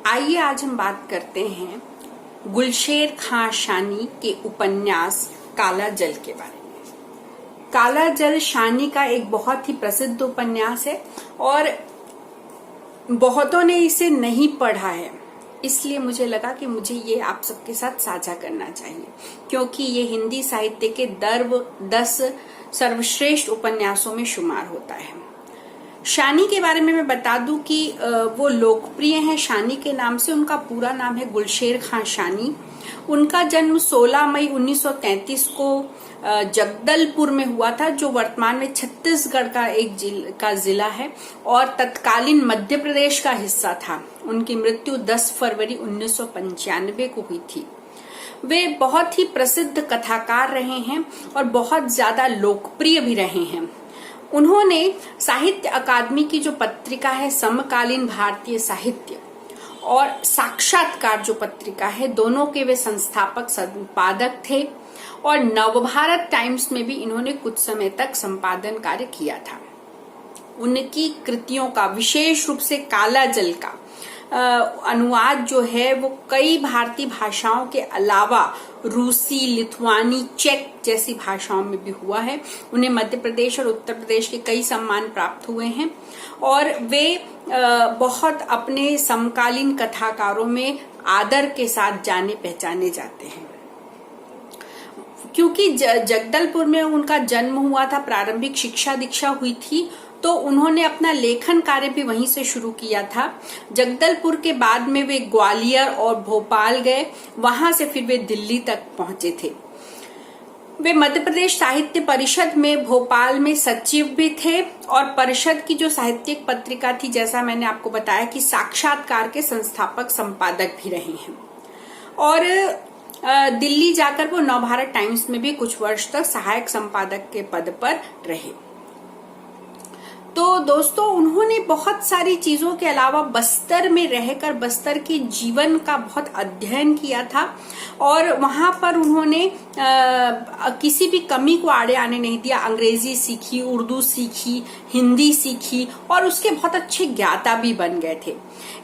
आइए आज हम बात करते हैं गुलशेर खां शानी के उपन्यास काला जल के बारे में। काला जल शानी का एक बहुत ही प्रसिद्ध उपन्यास है और बहुतों ने इसे नहीं पढ़ा है, इसलिए मुझे लगा कि मुझे ये आप सबके साथ साझा करना चाहिए, क्योंकि ये हिंदी साहित्य के 10 सर्वश्रेष्ठ उपन्यासों में शुमार होता है। शानी के बारे में मैं बता दूं कि वो लोकप्रिय हैं शानी के नाम से। उनका पूरा नाम है गुलशेर खां शानी। उनका जन्म 16 मई 1933 को जगदलपुर में हुआ था, जो वर्तमान में छत्तीसगढ़ का एक जिला है और तत्कालीन मध्य प्रदेश का हिस्सा था। उनकी मृत्यु 10 फरवरी 1995 को हुई थी। वे बहुत ही प्रसिद्ध कथाकार रहे हैं और बहुत ज्यादा लोकप्रिय भी रहे हैं। उन्होंने साहित्य अकादमी की जो पत्रिका है समकालीन भारतीय साहित्य और साक्षात्कार जो पत्रिका है, दोनों के वे संस्थापक संपादक थे और नवभारत टाइम्स में भी इन्होंने कुछ समय तक संपादन कार्य किया था। उनकी कृतियों का, विशेष रूप से काला जल का अनुवाद जो है वो कई भारतीय भाषाओं के अलावा रूसी, लिथुआनी, चेक जैसी भाषाओं में भी हुआ है। उन्हें मध्य प्रदेश और उत्तर प्रदेश के कई सम्मान प्राप्त हुए हैं और वे बहुत अपने समकालीन कथाकारों में आदर के साथ जाने पहचाने जाते हैं। क्योंकि जगदलपुर में उनका जन्म हुआ था, प्रारंभिक शिक्षा दीक्षा हुई थी, तो उन्होंने अपना लेखन कार्य भी वहीं से शुरू किया था। जगदलपुर के बाद में वे ग्वालियर और भोपाल गए, वहां से फिर वे दिल्ली तक पहुंचे थे। वे मध्य प्रदेश साहित्य परिषद में भोपाल में सचिव भी थे और परिषद की जो साहित्यिक पत्रिका थी, जैसा मैंने आपको बताया कि साक्षात्कार के संस्थापक संपादक भी रहे हैं और दिल्ली जाकर वो नवभारत टाइम्स में भी कुछ वर्ष तक सहायक संपादक के पद पर रहे। तो दोस्तों, उन्होंने बहुत सारी चीजों के अलावा बस्तर में रहकर बस्तर के जीवन का बहुत अध्ययन किया था और वहां पर उन्होंने किसी भी कमी को आड़े आने नहीं दिया। अंग्रेजी सीखी, उर्दू सीखी, हिंदी सीखी और उसके बहुत अच्छे ज्ञाता भी बन गए थे।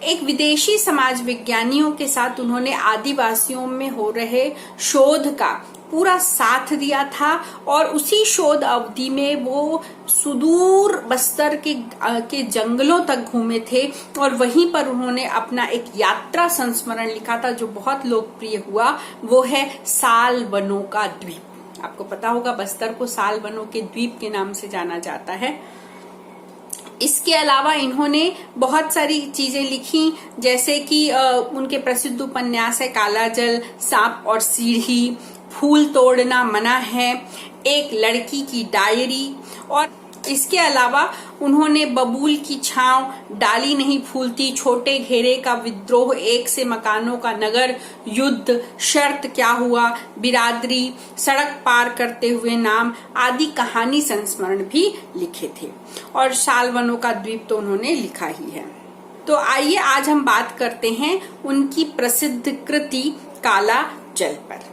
एक विदेशी समाज विज्ञानियों के साथ उन्होंने आदिवासियों में हो रहे शोध का पूरा साथ दिया था और उसी शोध अवधि में वो सुदूर बस्तर के जंगलों तक घूमे थे और वहीं पर उन्होंने अपना एक यात्रा संस्मरण लिखा था जो बहुत लोकप्रिय हुआ। वो है साल वनों का द्वीप। आपको पता होगा बस्तर को साल वनों के द्वीप के नाम से जाना जाता है। इसके अलावा इन्होंने बहुत सारी चीजें लिखी, जैसे कि उनके प्रसिद्ध उपन्यास है काला जल, सांप और सीढ़ी, फूल तोड़ना मना है, एक लड़की की डायरी, और इसके अलावा उन्होंने बबूल की छांव, डाली नहीं फूलती, छोटे घेरे का विद्रोह, एक से मकानों का नगर, युद्ध, शर्त क्या हुआ, बिरादरी, सड़क पार करते हुए नाम आदि कहानी संस्मरण भी लिखे थे और साल वनों का द्वीप तो उन्होंने लिखा ही है। तो आइए आज हम बात करते हैं उनकी प्रसिद्ध कृति काला जल पर।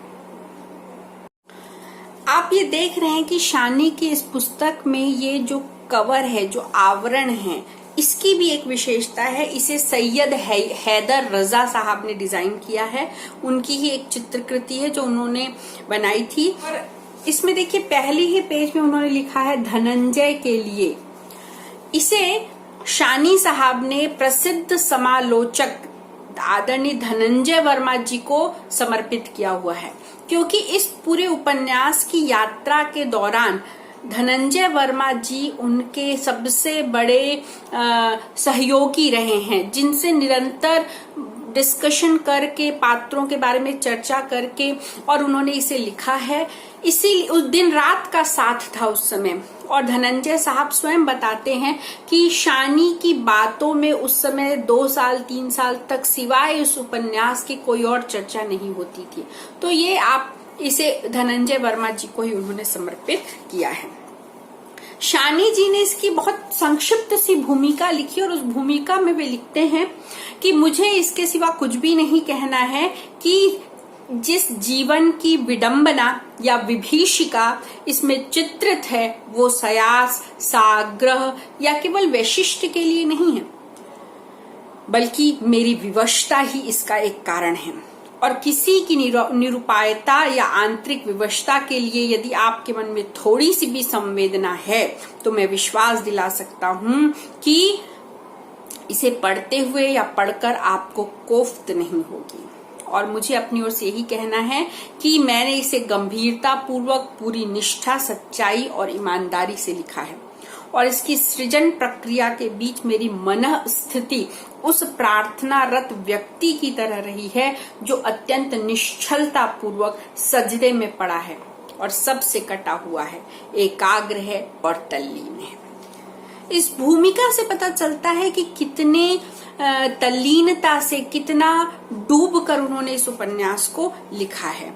आप ये देख रहे हैं कि शानी की इस पुस्तक में ये जो कवर है, जो आवरण है, इसकी भी एक विशेषता है। इसे सैयद हैदर रजा साहब ने डिजाइन किया है। उनकी ही एक चित्रकृति है जो उन्होंने बनाई थी और इसमें देखिए पहले ही पेज में उन्होंने लिखा है धनंजय के लिए। इसे शानी साहब ने प्रसिद्ध समालोचक आदरणीय धनंजय वर्मा जी को समर्पित किया हुआ है, क्योंकि इस पूरे उपन्यास की यात्रा के दौरान धनंजय वर्मा जी उनके सबसे बड़े सहयोगी रहे हैं, जिनसे निरंतर डिस्कशन करके, पात्रों के बारे में चर्चा करके और उन्होंने इसे लिखा है। इसी उस दिन रात का साथ था उस समय और धनंजय साहब स्वयं बताते हैं कि शानी की बातों में उस समय 2 साल 3 साल तक सिवाय इस उपन्यास की कोई और चर्चा नहीं होती थी। तो ये आप इसे धनंजय वर्मा जी को ही उन्होंने समर्पित किया है। शानी जी ने इसकी बहुत संक्षिप्त सी भूमिका लिखी और उस भूमिका में वे लिखते हैं कि मुझे इसके सिवा कुछ भी नहीं कहना है कि जिस जीवन की विडंबना या विभीषिका इसमें चित्रित है वो सयास, साग्रह या केवल वैशिष्ट के लिए नहीं है। बल्कि मेरी विवशता ही इसका एक कारण है। और किसी की निरुपायता या आंतरिक विवशता के लिए यदि आपके मन में थोड़ी सी भी संवेदना है तो मैं विश्वास दिला सकता हूं कि इसे पढ़ते हुए या पढ़कर आपको कोफ्त नहीं होगी। और मुझे अपनी ओर से यही कहना है कि मैंने इसे गंभीरता पूर्वक, पूरी निष्ठा, सच्चाई और ईमानदारी से लिखा है। और इसकी सृजन प्रक्रिया के बीच मेरी मन स्थिति उस प्रार्थनारत व्यक्ति की तरह रही है जो अत्यंत निश्चलता पूर्वक सजदे में पड़ा है और सबसे कटा हुआ है, एकाग्र है और तल्लीन है। इस भूमिका से पता चलता है कि कितने तल्लीनता से, कितना डूब कर उन्होंने इस उपन्यास को लिखा है।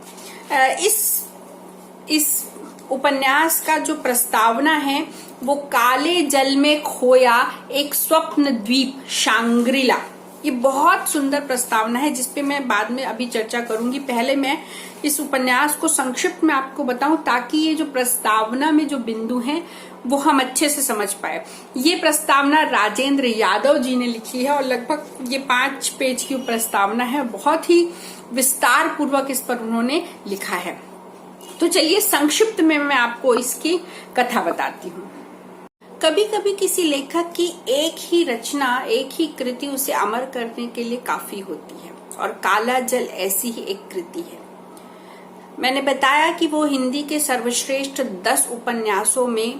इस उपन्यास का जो प्रस्तावना है वो काले जल में खोया एक स्वप्न द्वीप शांग्रीला, ये बहुत सुंदर प्रस्तावना है जिसपे मैं बाद में अभी चर्चा करूंगी। पहले मैं इस उपन्यास को संक्षिप्त में आपको बताऊं ताकि ये जो प्रस्तावना में जो बिंदु हैं वो हम अच्छे से समझ पाए। ये प्रस्तावना राजेंद्र यादव जी ने लिखी है और लगभग ये 5 पेज की प्रस्तावना है। बहुत ही विस्तार पूर्वक इस पर उन्होंने लिखा है। तो चलिए संक्षिप्त में मैं आपको इसकी कथा बताती हूँ। कभी कभी किसी लेखक की एक ही रचना, एक ही कृति उसे अमर करने के लिए काफी होती है और काला जल ऐसी ही एक कृति है। मैंने बताया कि वो हिंदी के सर्वश्रेष्ठ 10 उपन्यासों में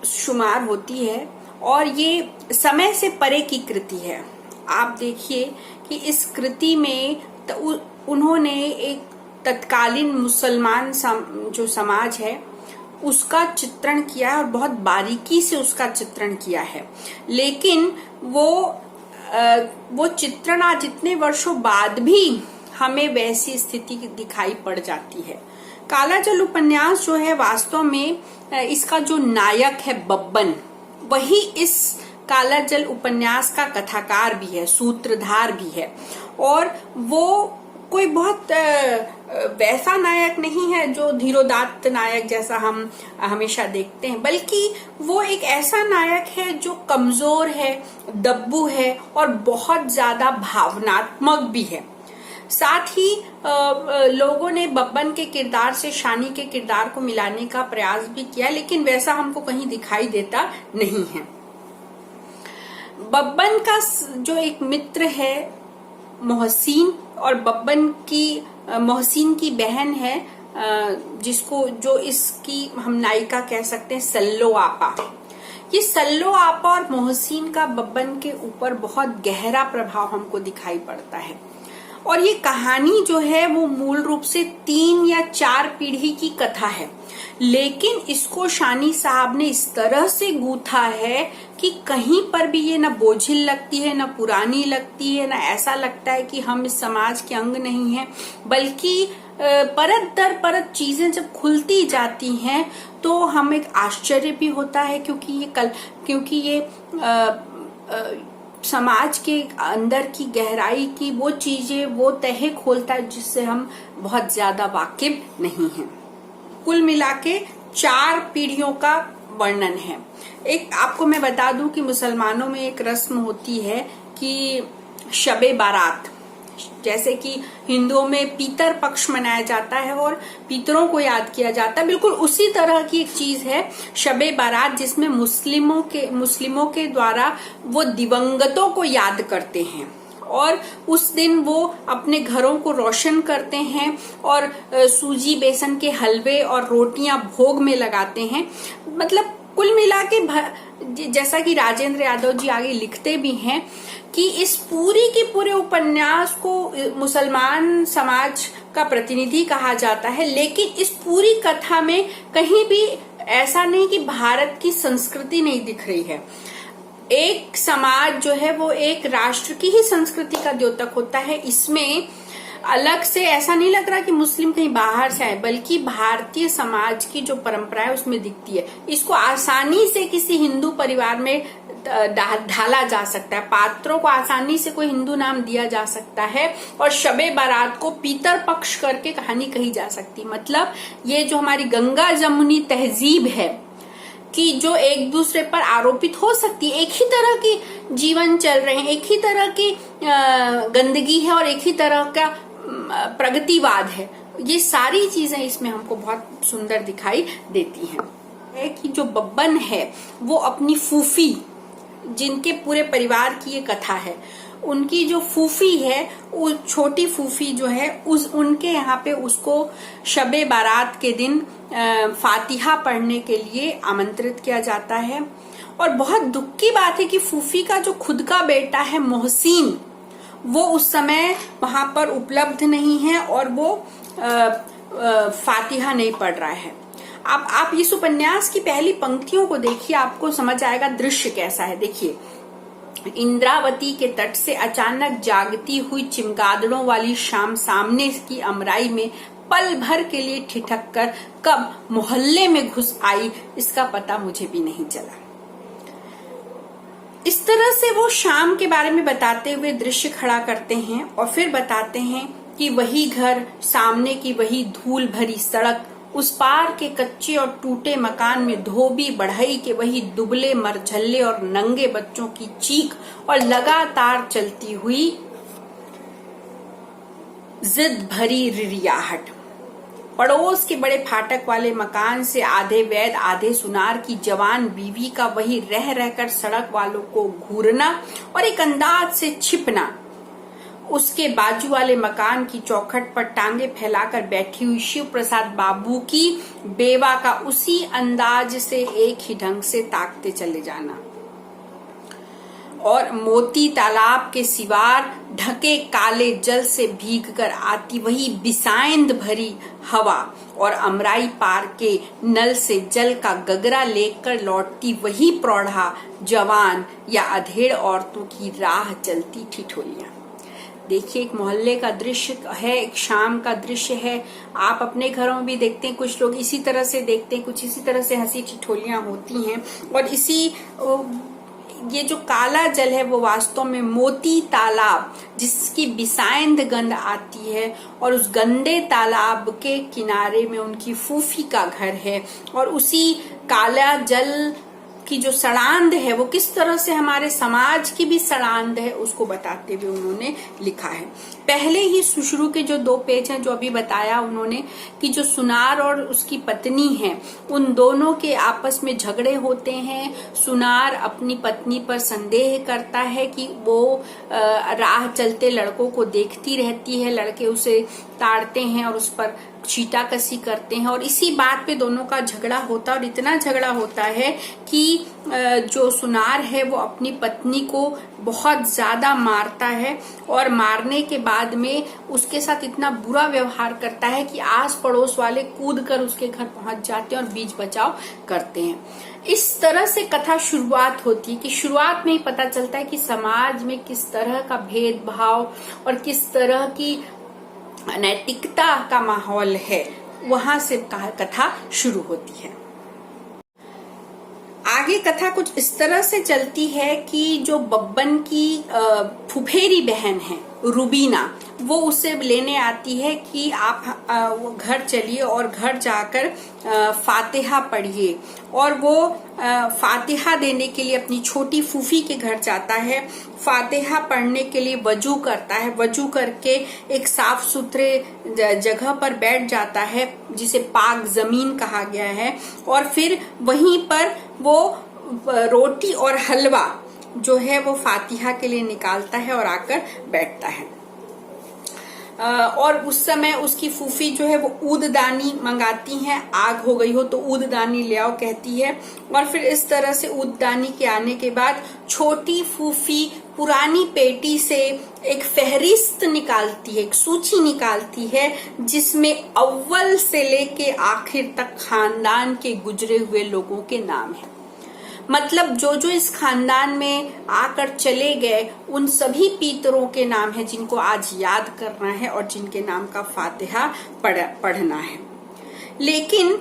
शुमार होती है और ये समय से परे की कृति है। आप देखिए कि इस कृति में उन्होंने एक तत्कालीन मुसलमान जो समाज है उसका चित्रण किया है और बहुत बारीकी से उसका चित्रण किया है। लेकिन वो चित्रण आज इतने वर्षों बाद भी हमें वैसी स्थिति दिखाई पड़ जाती है। काला जल उपन्यास जो है वास्तव में इसका जो नायक है बब्बन, वही इस काला जल उपन्यास का कथाकार भी है, सूत्रधार भी है। और वो कोई बहुत वैसा नायक नहीं है जो धीरोदात्त नायक जैसा हम हमेशा देखते हैं, बल्कि वो एक ऐसा नायक है जो कमजोर है, दब्बू है और बहुत ज्यादा भावनात्मक भी है। साथ ही लोगों ने बब्बन के किरदार से शानी के किरदार को मिलाने का प्रयास भी किया, लेकिन वैसा हमको कहीं दिखाई देता नहीं है। बब्बन का जो एक मित्र है मोहसिन, और बब्बन की मोहसिन की बहन है जो इसकी हम नायिका कह सकते हैं सल्लो आपा। ये सल्लो आपा और मोहसिन का बब्बन के ऊपर बहुत गहरा प्रभाव हमको दिखाई पड़ता है। और ये कहानी जो है वो मूल रूप से 3 या 4 पीढ़ी की कथा है, लेकिन इसको शानी साहब ने इस तरह से गूथा है कि कहीं पर भी ये ना बोझिल लगती है, ना पुरानी लगती है, ना ऐसा लगता है कि हम इस समाज के अंग नहीं हैं, बल्कि परत दर परत चीजें जब खुलती जाती हैं तो हमें आश्चर्य भी होता है, क्योंकि ये समाज के अंदर की गहराई की वो चीजें, वो तह खोलता है जिससे हम बहुत ज्यादा वाकिफ नहीं हैं। कुल मिलाके 4 पीढ़ियों का वर्णन है। एक आपको मैं बता दूं कि मुसलमानों में एक रस्म होती है कि शबे बारात, जैसे कि हिंदुओं में पीतर पक्ष मनाया जाता है और पीतरों को याद किया जाता है, बिल्कुल उसी तरह की एक चीज है शबे बारात, जिसमें मुस्लिमों के द्वारा वो दिवंगतों को याद करते हैं और उस दिन वो अपने घरों को रोशन करते हैं और सूजी बेसन के हलवे और रोटियां भोग में लगाते हैं। मतलब कुल मिला के जैसा कि राजेंद्र यादव जी आगे लिखते भी हैं कि इस पूरी के पूरे उपन्यास को मुसलमान समाज का प्रतिनिधि कहा जाता है, लेकिन इस पूरी कथा में कहीं भी ऐसा नहीं कि भारत की संस्कृति नहीं दिख रही है। एक समाज जो है वो एक राष्ट्र की ही संस्कृति का द्योतक होता है। इसमें अलग से ऐसा नहीं लग रहा कि मुस्लिम कहीं बाहर से आए, बल्कि भारतीय समाज की जो परंपरा है उसमें दिखती है। इसको आसानी से किसी हिंदू परिवार में ढाला जा सकता है, पात्रों को आसानी से कोई हिंदू नाम दिया जा सकता है और शबे बारात को पीतर पक्ष करके कहानी कही जा सकती। मतलब ये जो हमारी गंगा जमुनी तहजीब है, कि जो एक दूसरे पर आरोपित हो सकती है। एक ही तरह की जीवन चल रहे हैं, एक ही तरह की गंदगी है और एक ही तरह का प्रगतिवाद है। ये सारी चीजें इसमें हमको बहुत सुंदर दिखाई देती हैं। कि जो बब्बन है वो अपनी फूफी, जिनके पूरे परिवार की ये कथा है, उनकी जो फूफी है, वो छोटी फूफी जो है, उनके यहाँ पे उसको शबे बारात के दिन फातिहा पढ़ने के लिए आमंत्रित किया जाता है। और बहुत दुख की बात है कि फूफी का जो खुद का बेटा है मोहसिन, वो उस समय वहां पर उपलब्ध नहीं है और वो फातिहा नहीं पढ़ रहा है। अब आप इस उपन्यास की पहली पंक्तियों को देखिए, आपको समझ आएगा दृश्य कैसा है। देखिए, इंद्रावती के तट से अचानक जागती हुई चिमगादड़ों वाली शाम सामने की अमराई में पल भर के लिए ठिठक कर कब मोहल्ले में घुस आई, इसका पता मुझे भी नहीं चला। इस तरह से वो शाम के बारे में बताते हुए दृश्य खड़ा करते हैं और फिर बताते हैं कि वही घर, सामने की वही धूल भरी सड़क, उस पार के कच्चे और टूटे मकान में धोबी बढ़ई के वही दुबले मरझल्ले और नंगे बच्चों की चीख और लगातार चलती हुई जिद भरी रिरियाहट। पड़ोस के बड़े फाटक वाले मकान से आधे वैद आधे सुनार की जवान बीवी का वही रह रहकर सड़क वालों को घूरना और एक अंदाज से छिपना। उसके बाजू वाले मकान की चौखट पर टांगे फैलाकर बैठी हुई शिव प्रसाद बाबू की बेवा का उसी अंदाज से एक ही ढंग से ताकते चले जाना। और मोती तालाब के सिवार ढके काले जल से भीगकर आती वही बिसाइंद भरी हवा और अमराई पार के नल से जल का गगरा लेकर लौटती वही प्रौढ़ा जवान या अधेड़ औरतों की राह चलती ठिठोलियां। देखिए, एक मोहल्ले का दृश्य है, एक शाम का दृश्य है। आप अपने घरों में भी देखते हैं, कुछ लोग इसी तरह से देखते हैं, कुछ इसी तरह से हंसी ठिठोलियां होती हैं। और ये जो काला जल है वो वास्तव में मोती तालाब, जिसकी बिसाइंद गंध आती है, और उस गंदे तालाब के किनारे में उनकी फूफी का घर है। और उसी काला जल की जो सड़ांध है वो किस तरह से हमारे समाज की भी सड़ांध है, उसको बताते हुए उन्होंने लिखा है। पहले ही शुरू के जो 2 पेज हैं, जो अभी बताया उन्होंने, कि जो सुनार और उसकी पत्नी है, उन दोनों के आपस में झगड़े होते हैं। सुनार अपनी पत्नी पर संदेह करता है कि वो राह चलते लड़कों को देखती रहती है, लड़के उसे ताड़ते हैं और उस पर छीटाकसी करते हैं। और इसी बात पे दोनों का झगड़ा होता है और इतना झगड़ा होता है कि जो सुनार है वो अपनी पत्नी को बहुत ज्यादा मारता है और मारने के बाद में उसके साथ इतना बुरा व्यवहार करता है कि आस पड़ोस वाले कूद कर उसके घर पहुंच जाते हैं और बीच बचाव करते हैं। इस तरह से कथा शुरुआत होती है कि शुरुआत में ही पता चलता है कि समाज में किस तरह का भेदभाव और किस तरह की अनैतिकता का माहौल है। वहां से कथा शुरू होती है। आगे कथा कुछ इस तरह से चलती है कि जो बब्बन की फुफेरी बहन है रुबीना, वो उसे लेने आती है कि आप वो घर चलिए और घर जाकर फातिहा पढ़िए। और वो फातिहा देने के लिए अपनी छोटी फूफी के घर जाता है। फातिहा पढ़ने के लिए वजू करता है। वजू करके एक साफ सुथरे जगह पर बैठ जाता है, जिसे पाक जमीन कहा गया है। और फिर वहीं पर वो रोटी और हलवा जो है वो फातिहा के लिए निकालता है और आकर बैठता है। और उस समय उसकी फूफी जो है वो ऊददानी मंगाती हैं, आग हो गई हो तो ऊददानी ले आओ कहती है। और फिर इस तरह से ऊददानी के आने के बाद छोटी फूफी पुरानी पेटी से एक फहरिस्त निकालती है, एक सूची निकालती है, जिसमें अव्वल से लेके आखिर तक खानदान के गुजरे हुए लोगों के नाम है। मतलब जो जो इस खानदान में आकर चले गए उन सभी पीतरों के नाम है, जिनको आज याद करना है और जिनके नाम का फातिहा पढ़ना है। लेकिन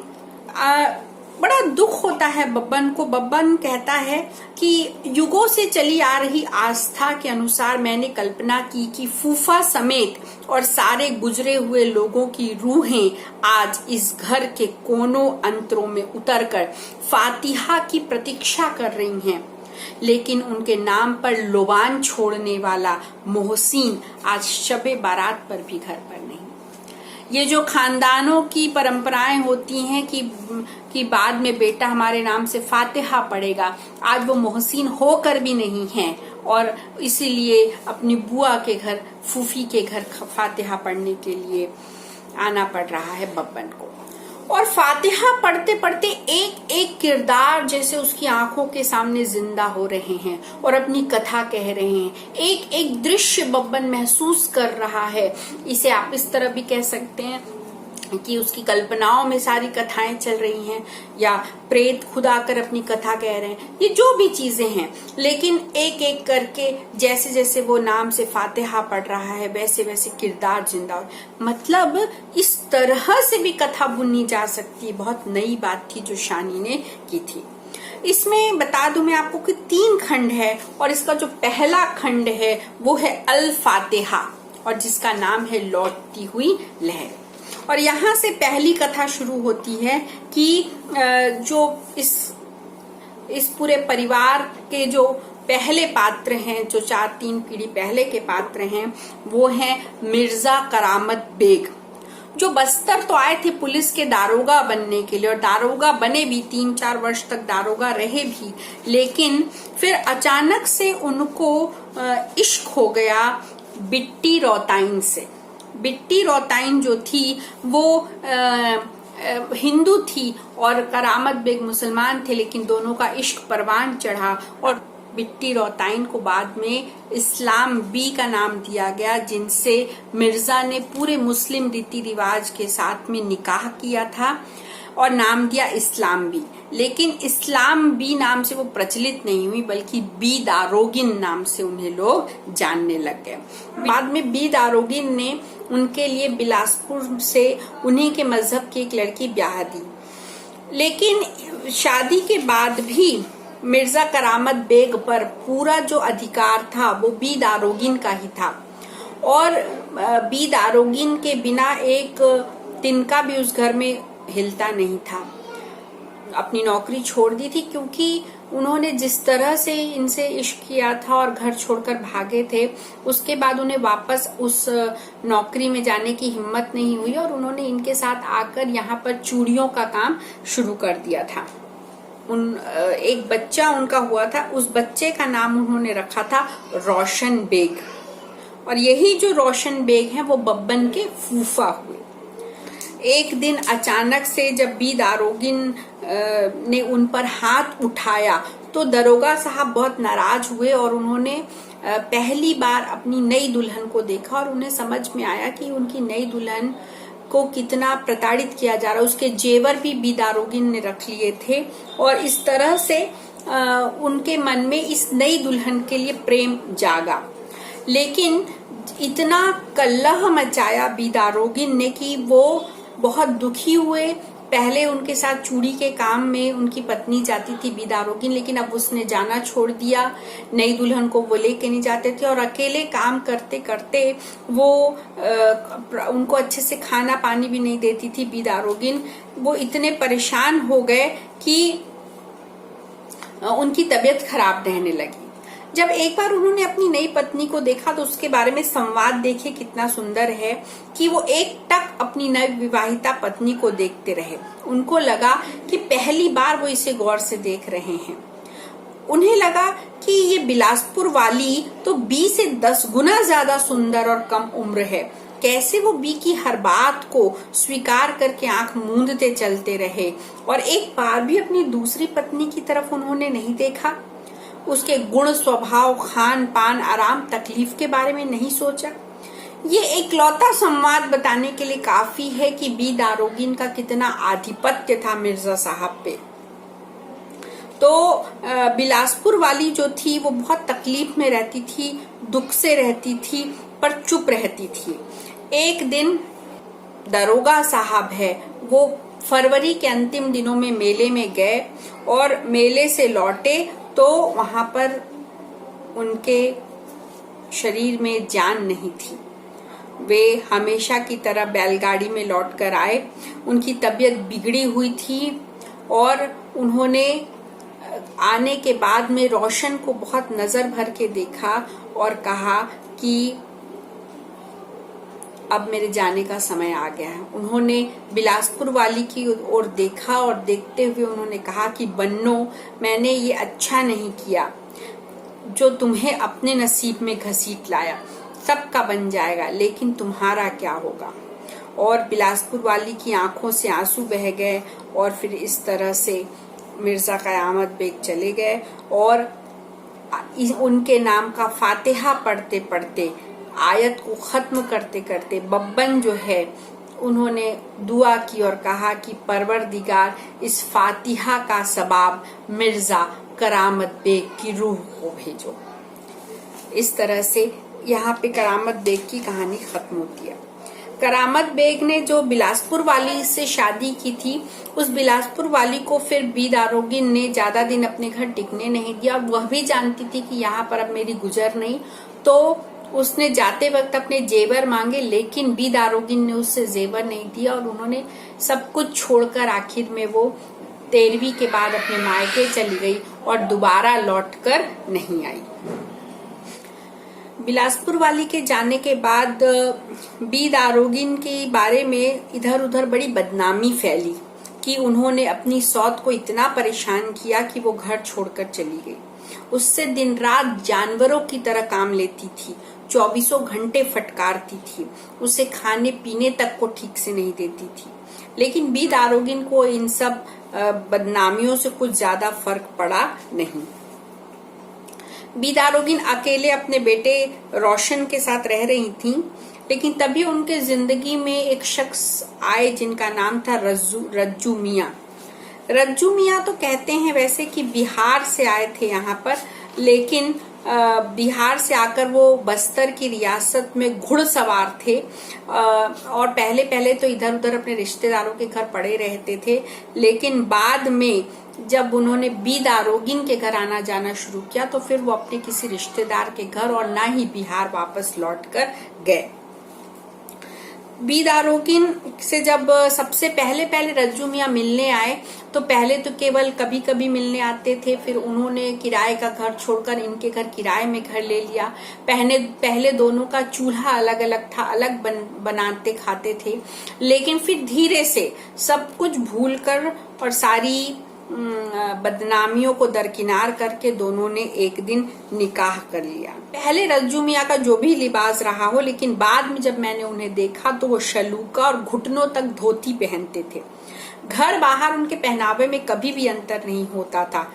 बड़ा दुख होता है बब्बन को। बब्बन कहता है कि युगों से चली आ रही आस्था के अनुसार मैंने कल्पना की कि फूफा समेत और सारे गुजरे हुए लोगों की रूहें आज इस घर के कोनों अंतरों में उतरकर फातिहा की प्रतीक्षा कर रही हैं, लेकिन उनके नाम पर लोबान छोड़ने वाला मोहसिन आज शबे बारात पर भी घर पर नहीं। ये जो खानदानों की परंपराएं होती हैं कि बाद में बेटा हमारे नाम से फातिहा पढ़ेगा, आज वो मोहसिन होकर भी नहीं है और इसीलिए अपनी बुआ के घर, फूफी के घर फातिहा पढ़ने के लिए आना पड़ रहा है बब्बन को। और फातिहा पढ़ते पढ़ते एक एक किरदार जैसे उसकी आंखों के सामने जिंदा हो रहे हैं और अपनी कथा कह रहे हैं। एक एक दृश्य बब्बन महसूस कर रहा है। इसे आप इस तरह भी कह सकते हैं कि उसकी कल्पनाओं में सारी कथाएं चल रही हैं, या प्रेत खुद आकर अपनी कथा कह रहे हैं, ये जो भी चीजें हैं, लेकिन एक एक करके जैसे जैसे वो नाम से फातिहा पढ़ रहा है वैसे वैसे किरदार जिंदा हो। मतलब इस तरह से भी कथा बुनी जा सकती है। बहुत नई बात थी जो शानी ने की थी। इसमें बता दूं मैं आपको कि 3 खंड है और इसका जो पहला खंड है वो है अल फातिहा और जिसका नाम है लौटती हुई लहर। और यहाँ से पहली कथा शुरू होती है कि जो इस पूरे परिवार के जो पहले पात्र हैं, जो 4-3 पीढ़ी पहले के पात्र हैं, वो हैं मिर्जा करामत बेग, जो बस्तर तो आए थे पुलिस के दारोगा बनने के लिए और दारोगा बने भी, 3-4 वर्ष तक दारोगा रहे भी, लेकिन फिर अचानक से उनको इश्क हो गया बिट्टी रौताइन से। बिट्टी रौताइन जो थी वो हिंदू थी और करामत बेग मुसलमान थे, लेकिन दोनों का इश्क परवान चढ़ा और बिट्टी रौताइन को बाद में इस्लाम बी का नाम दिया गया, जिनसे मिर्जा ने पूरे मुस्लिम रीति रिवाज के साथ में निकाह किया था और नाम दिया इस्लाम बी। लेकिन इस्लाम बी नाम से वो प्रचलित नहीं हुई, बल्कि बी दारोगिन नाम से उन्हें लोग जानने लग गए। बाद में बी दारोगिन ने उनके लिए बिलासपुर से उन्हीं के मजहब की एक लड़की ब्याह दी। लेकिन शादी के बाद भी मिर्जा करामत बेग पर पूरा जो अधिकार था वो बी दारोगिन का ही था और बी दारोगिन के बिना एक तिनका भी उस घर में हिलता नहीं था। अपनी नौकरी छोड़ दी थी क्योंकि उन्होंने जिस तरह से इनसे इश्क किया था और घर छोड़कर भागे थे, उसके बाद उन्हें वापस उस नौकरी में जाने की हिम्मत नहीं हुई और उन्होंने इनके साथ आकर यहाँ पर चूड़ियों का काम शुरू कर दिया था। एक बच्चा उनका हुआ था, उस बच्चे का नाम उन्होंने रखा था रोशन बेग और यही जो रोशन बेग है वो बब्बन के फूफा हुए। एक दिन अचानक से जब बी दारोगिन ने उन पर हाथ उठाया तो दरोगा साहब बहुत नाराज हुए और उन्होंने पहली बार अपनी नई दुल्हन को देखा और उन्हें समझ में आया कि उनकी नई दुल्हन को कितना प्रताड़ित किया जा रहा। उसके जेवर भी बी दारोगिन ने रख लिए थे और इस तरह से उनके मन में इस नई दुल्हन के लिए प्रेम जागा। लेकिन इतना कल्लह मचाया बी दारोगिन ने कि वो बहुत दुखी हुए। पहले उनके साथ चूड़ी के काम में उनकी पत्नी जाती थी बी दारोगिन, लेकिन अब उसने जाना छोड़ दिया। नई दुल्हन को वो लेके नहीं जाते थे और अकेले काम करते करते वो उनको अच्छे से खाना पानी भी नहीं देती थी बी दारोगिन। वो इतने परेशान हो गए कि उनकी तबीयत खराब रहने लगी। जब एक बार उन्होंने अपनी नई पत्नी को देखा तो उसके बारे में संवाद देखिए कितना सुंदर है कि वो एक टक अपनी नव विवाहिता पत्नी को देखते रहे। उनको लगा कि पहली बार वो इसे गौर से देख रहे हैं। उन्हें लगा कि ये बिलासपुर वाली तो बी से 10 गुना ज्यादा सुंदर और कम उम्र है। कैसे वो बी की हर बात को स्वीकार करके आंख मूंदते चलते रहे और एक बार भी अपनी दूसरी पत्नी की तरफ उन्होंने नहीं देखा। उसके गुण, स्वभाव, खान पान, आराम, तकलीफ के बारे में नहीं सोचा। ये एकलौता संवाद बताने के लिए काफी है कि बी दारोगिन का कितना आधिपत्य था मिर्जा साहब पे। तो बिलासपुर वाली जो थी वो बहुत तकलीफ में रहती थी, दुख से रहती थी, पर चुप रहती थी। एक दिन दरोगा साहब है वो फरवरी के अंतिम दिनों में मेले में गए और मेले से लौटे तो वहां पर उनके शरीर में जान नहीं थी। वे हमेशा की तरह बैलगाड़ी में लौटकर आए। उनकी तबीयत बिगड़ी हुई थी और उन्होंने आने के बाद में रोशन को बहुत नजर भर के देखा और कहा कि अब मेरे जाने का समय आ गया है। उन्होंने बिलासपुर वाली की ओर देखा और देखते हुए उन्होंने कहा कि बन्नो, मैंने ये अच्छा नहीं किया जो तुम्हें अपने नसीब में घसीट लाया। सबका बन जाएगा, लेकिन तुम्हारा क्या होगा। और बिलासपुर वाली की आंखों से आंसू बह गए और फिर इस तरह से मिर्जा कयामत बेग चले गए और उनके नाम का फातिहा पढ़ते पढ़ते, आयत को खत्म करते करते बब्बन जो है उन्होंने दुआ की और कहा कि परवरदिगार इस फातिहा का सबाब मिर्जा करामत बेग की रूह को भेजो। इस तरह से यहाँ पे करामत बेग की कहानी खत्म होती है। करामत बेग ने जो बिलासपुर वाली से शादी की थी, उस बिलासपुर वाली को फिर बी दारोगिन ने ज्यादा दिन अपने घर टिकने नहीं दिया। वह भी जानती थी कि यहाँ पर अब मेरी गुजर नहीं, तो उसने जाते वक्त अपने जेवर मांगे, लेकिन बी दारोगिन ने उससे जेवर नहीं दिया और उन्होंने सब कुछ छोड़कर आखिर में वो 13वीं के बाद अपने मायके चली गई और दोबारा लौटकर नहीं आई। बिलासपुर वाली के जाने के बाद बी दारोगिन के बारे में इधर उधर बड़ी बदनामी फैली कि उन्होंने अपनी सौत को इतना परेशान किया कि वो घर छोड़कर चली गई। उससे दिन रात जानवरों की तरह काम लेती थी, 24 घंटे फटकारती थी, उसे खाने पीने तक को ठीक से नहीं देती थी। लेकिन बी दारोगिन को इन सब बदनामियों से कुछ ज्यादा फर्क पड़ा नहीं। बी दारोगिन अकेले अपने बेटे रोशन के साथ रह रही थीं, लेकिन तभी उनके जिंदगी में एक शख्स आए जिनका नाम था रज्जू मियाँ। रज्जू मियाँ तो कहते हैं वैसे कि बिहार से आए थे यहाँ पर, लेकिन बिहार से आकर वो बस्तर की रियासत में घुड़सवार थे और पहले पहले तो इधर उधर अपने रिश्तेदारों के घर पड़े रहते थे, लेकिन बाद में जब उन्होंने बी दारोगिन के घर आना जाना शुरू किया तो फिर वो अपने किसी रिश्तेदार के घर और ना ही बिहार वापस लौटकर गए। बी दारोगिन से जब सबसे पहले रज्जू मियाँ मिलने आए तो पहले तो केवल कभी कभी मिलने आते थे, फिर उन्होंने किराए का घर छोड़कर इनके घर किराए में घर ले लिया। पहले दोनों का चूल्हा अलग अलग था, अलग बनाते खाते थे, लेकिन फिर धीरे से सब कुछ भूलकर और सारी बदनामियों को दरकिनार करके दोनों ने एक दिन निकाह कर लिया। पहले रज्जू मियाँ का जो भी लिबास रहा हो, लेकिन बाद में जब मैंने उन्हें देखा तो वो शलूका और घुटनों तक धोती पहनते थे। घर बाहर उनके पहनावे में कभी भी अंतर नहीं होता था,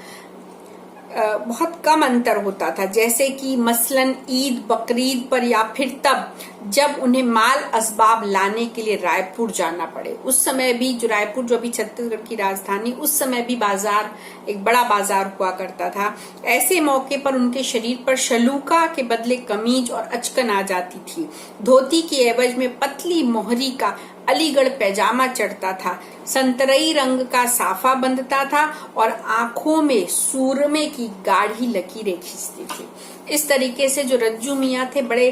बहुत कम अंतर होता था, जैसे कि मसलन ईद बकरीद पर या फिर तब जब उन्हें माल असबाब लाने के लिए रायपुर जाना पड़े। उस समय भी जो रायपुर जो अभी छत्तीसगढ़ की राजधानी, उस समय भी बाजार एक बड़ा बाजार हुआ करता था। ऐसे मौके पर उनके शरीर पर शलूका के बदले कमीज और अचकन आ जाती थी। धोती की एवज में पतली मोहरी का अलीगढ़ पैजामा चढ़ता था, संतरई रंग का साफा बंधता था और आंखों में सूरमे की गाढ़ी लकीरें खींचती थी। इस तरीके से जो रज्जू मियाँ थे बड़े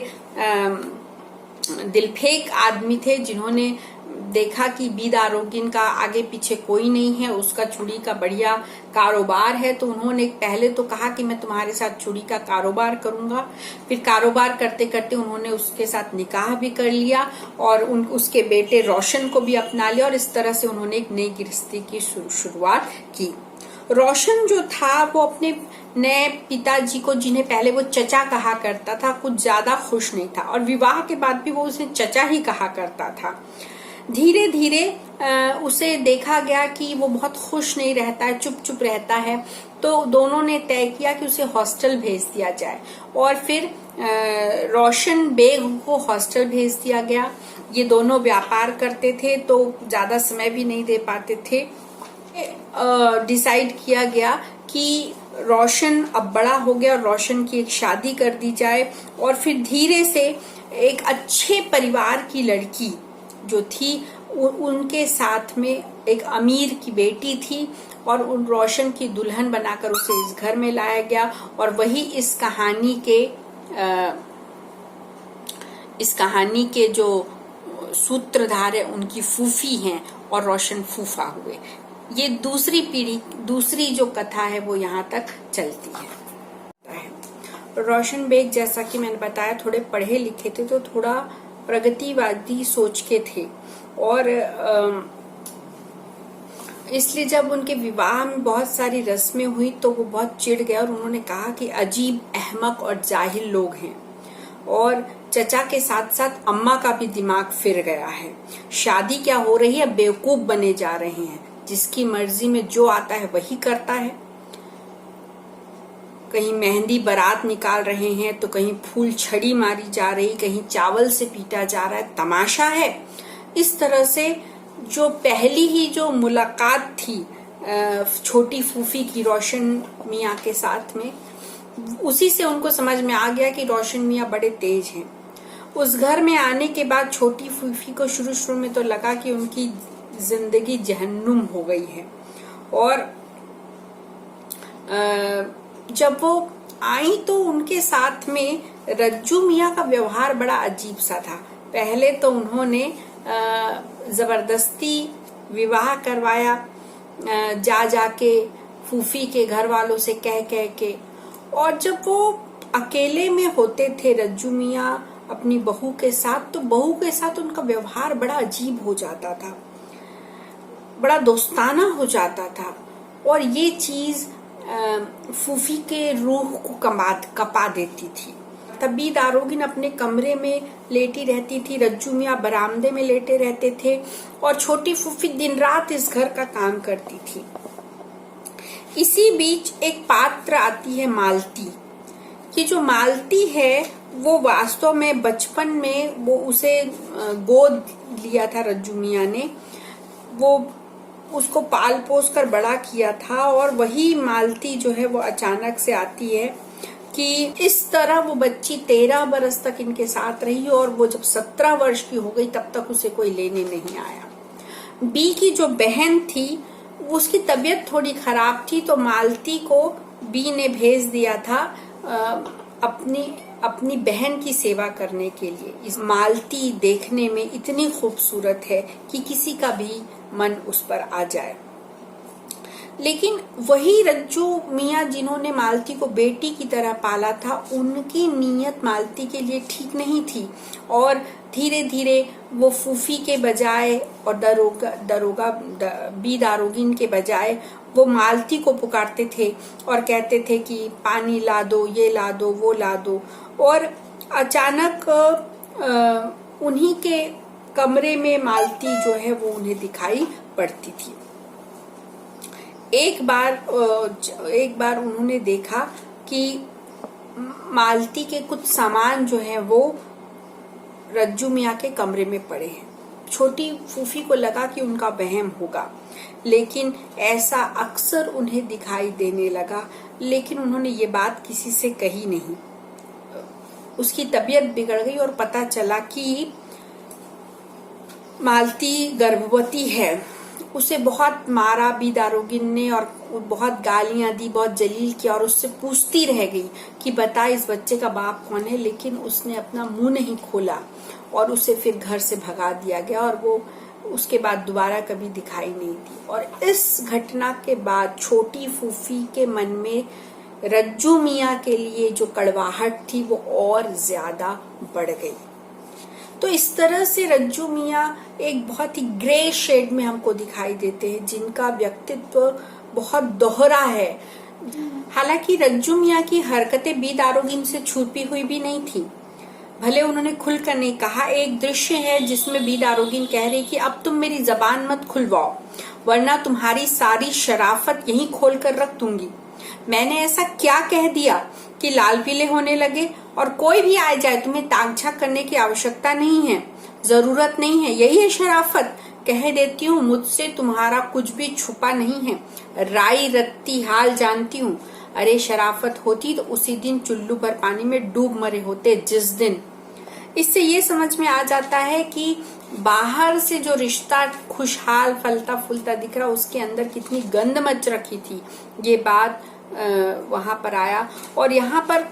दिलफेक आदमी थे, जिन्होंने देखा कि बी दारोगिन का आगे पीछे कोई नहीं है, उसका चूड़ी का बढ़िया कारोबार है, तो उन्होंने पहले तो कहा कि मैं तुम्हारे साथ चूड़ी का कारोबार करूंगा। फिर कारोबार करते करते उन्होंने उसके साथ निकाह भी कर लिया और उसके बेटे रोशन को भी अपना लिया और इस तरह से उन्होंने एक नई गृहस्थी की शुरुआत की। रोशन जो था वो अपने नए पिताजी को, जिन्हें पहले वो चचा कहा करता था, कुछ ज्यादा खुश नहीं था और विवाह के बाद भी वो उसे चचा ही कहा करता था। धीरे धीरे उसे देखा गया कि वो बहुत खुश नहीं रहता है, चुप चुप रहता है, तो दोनों ने तय किया कि उसे हॉस्टल भेज दिया जाए और फिर रोशन बेग को हॉस्टल भेज दिया गया। ये दोनों व्यापार करते थे तो ज्यादा समय भी नहीं दे पाते थे। डिसाइड किया गया कि रोशन अब बड़ा हो गया और रोशन की एक शादी कर दी जाए और फिर धीरे से एक अच्छे परिवार की लड़की जो थी उनके साथ में एक अमीर की बेटी थी और उन रोशन की दुल्हन बनाकर उसे इस घर में लाया गया। और वही इस कहानी के जो सूत्रधार है उनकी फूफी हैं और रोशन फूफा हुए। ये दूसरी जो कथा है वो यहाँ तक चलती है। रोशन बेग जैसा कि मैंने बताया थोड़े पढ़े लिखे थे, तो थोड़ा प्रगतिवादी सोच के थे और इसलिए जब उनके विवाह में बहुत सारी रस्में हुई तो वो बहुत चिढ़ गए और उन्होंने कहा कि अजीब, अहमक और जाहिल लोग हैं और चचा के साथ साथ अम्मा का भी दिमाग फिर गया है। शादी क्या हो रही है, बेवकूफ बने जा रहे हैं, जिसकी मर्जी में जो आता है वही करता है। कहीं मेहंदी बारात निकाल रहे हैं तो कहीं फूल छड़ी मारी जा रही, कहीं चावल से पीटा जा रहा है, तमाशा है। इस तरह से जो पहली ही जो मुलाकात थी छोटी फूफी की रोशन मियाँ के साथ में, उसी से उनको समझ में आ गया कि रोशन मियाँ बड़े तेज हैं। उस घर में आने के बाद छोटी फूफी को शुरू में तो लगा कि उनकी जिंदगी जहन्नुम हो गई है। और जब वो आई तो उनके साथ में रज्जू मियाँ का व्यवहार बड़ा अजीब सा था। पहले तो उन्होंने जबरदस्ती विवाह करवाया जाके फूफी के घर वालों से कह के, और जब वो अकेले में होते थे रज्जू मियाँ अपनी बहू के साथ, तो बहू के साथ उनका व्यवहार बड़ा अजीब हो जाता था, बड़ा दोस्ताना हो जाता था। और ये चीज फूफी के रूह को कपा देती थी। तभी दारोगिन अपने कमरे में लेटी रहती थी, रज्जू मियाँ बरामदे में लेटे रहते थे और छोटी फूफी दिन रात इस घर का काम करती थी। इसी बीच एक पात्र आती है मालती। कि जो मालती है वो वास्तव में बचपन में वो उसे गोद लिया था रज्जू मियाँ ने, वो उसको पाल पोस कर बड़ा किया था। और वही मालती जो है वो अचानक से आती है कि इस तरह वो बच्ची 13 बरस तक इनके साथ रही और वो जब 17 वर्ष की हो गई तब तक उसे कोई लेने नहीं आया। बी की जो बहन थी उसकी तबीयत थोड़ी खराब थी, तो मालती को बी ने भेज दिया था अपनी बहन की सेवा करने के लिए। इस मालती देखने में इतनी खूबसूरत है कि किसी का भी मन उस पर आ जाए। लेकिन वही रज्जू मियाँ जिन्होंने मालती को बेटी की तरह पाला था, उनकी नीयत मालती के लिए ठीक नहीं थी और धीरे धीरे वो फूफी के बजाय और दारोगिन के बजाय वो मालती को पुकारते थे और कहते थे कि पानी ला दो, ये ला दो, वो ला दो। और अचानक उन्हीं के कमरे में मालती जो है वो उन्हें दिखाई पड़ती थी। एक बार उन्होंने देखा कि मालती के कुछ सामान जो है वो रज्जू मियाँ के कमरे में पड़े हैं। छोटी फूफी को लगा कि उनका वहम होगा, लेकिन ऐसा अक्सर उन्हें दिखाई देने लगा। लेकिन उन्होंने ये बात किसी से कही नहीं। उसकी तबीयत बिगड़ गई और पता चला कि मालती गर्भवती है। उसे बहुत मारा भी दारोगिन ने और बहुत गालियां दी, बहुत जलील किया और उससे पूछती रह गई कि बता इस बच्चे का बाप कौन है। लेकिन उसने अपना मुंह नहीं खोला और उसे फिर घर से भगा दिया गया और वो उसके बाद दोबारा कभी दिखाई नहीं दी। और इस घटना के बाद छोटी फूफी के मन में रज्जू मियाँ के लिए जो कड़वाहट थी वो और ज्यादा बढ़ गई। तो इस तरह से रज्जू मियाँ एक बहुत ही ग्रे शेड में हमको दिखाई देते हैं, जिनका व्यक्तित्व बहुत दोहरा है। हालांकि रज्जू मियाँ की हरकतें बी दारोगिन से छुपी हुई भी नहीं थी, भले उन्होंने खुलकर नहीं कहा। एक दृश्य है जिसमें बी दारोगिन कह रही कि अब तुम मेरी जबान मत खुलवाओ, वरना तुम्हारी सारी शराफत यहीं खोल कर रख दूंगी। मैंने ऐसा क्या कह दिया कि लाल पीले होने लगे? और कोई भी आ जाए तुम्हें ताक-झाक करने की आवश्यकता नहीं है, जरूरत नहीं है, यही है शराफत। कह देती हूँ मुझसे तुम्हारा कुछ भी छुपा नहीं है, राई रत्ती हाल जानती हूँ। अरे शराफत होती तो उसी दिन चुल्लू भर पानी में डूब मरे होते जिस दिन। इससे ये समझ में आ जाता है कि बाहर से जो रिश्ता खुशहाल फलता फूलता दिख रहा, उसके अंदर कितनी गंद मच रखी थी, ये बात वहां पर आया। और यहाँ पर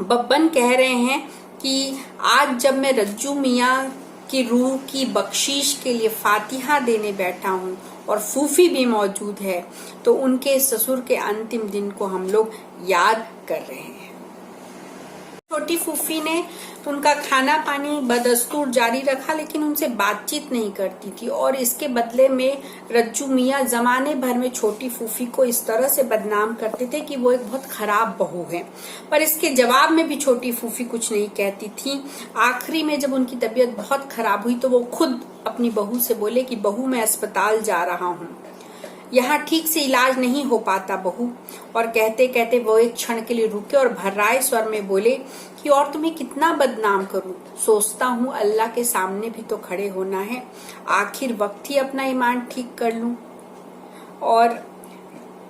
बब्बन कह रहे हैं कि आज जब मैं रज्जू मियाँ की रूह की बख्शीश के लिए फातिहा देने बैठा हूँ और फूफी भी मौजूद है, तो उनके ससुर के अंतिम दिन को हम लोग याद कर रहे हैं। छोटी फूफी ने उनका खाना पानी बदस्तूर जारी रखा, लेकिन उनसे बातचीत नहीं करती थी, और इसके बदले में रज्जू मियाँ जमाने भर में छोटी फूफी को इस तरह से बदनाम करते थे कि वो एक बहुत खराब बहू है। पर इसके जवाब में भी छोटी फूफी कुछ नहीं कहती थी। आखिरी में जब उनकी तबीयत बहुत खराब हुई तो वो खुद अपनी बहू से बोले कि बहू मैं अस्पताल जा रहा हूँ, यहाँ ठीक से इलाज नहीं हो पाता बहू। और कहते कहते वो एक क्षण के लिए रुके और भर्राए स्वर में बोले कि और तुम्हें कितना बदनाम करूं, सोचता हूँ अल्लाह के सामने भी तो खड़े होना है, आखिर वक्त ही अपना ईमान ठीक कर लूं। और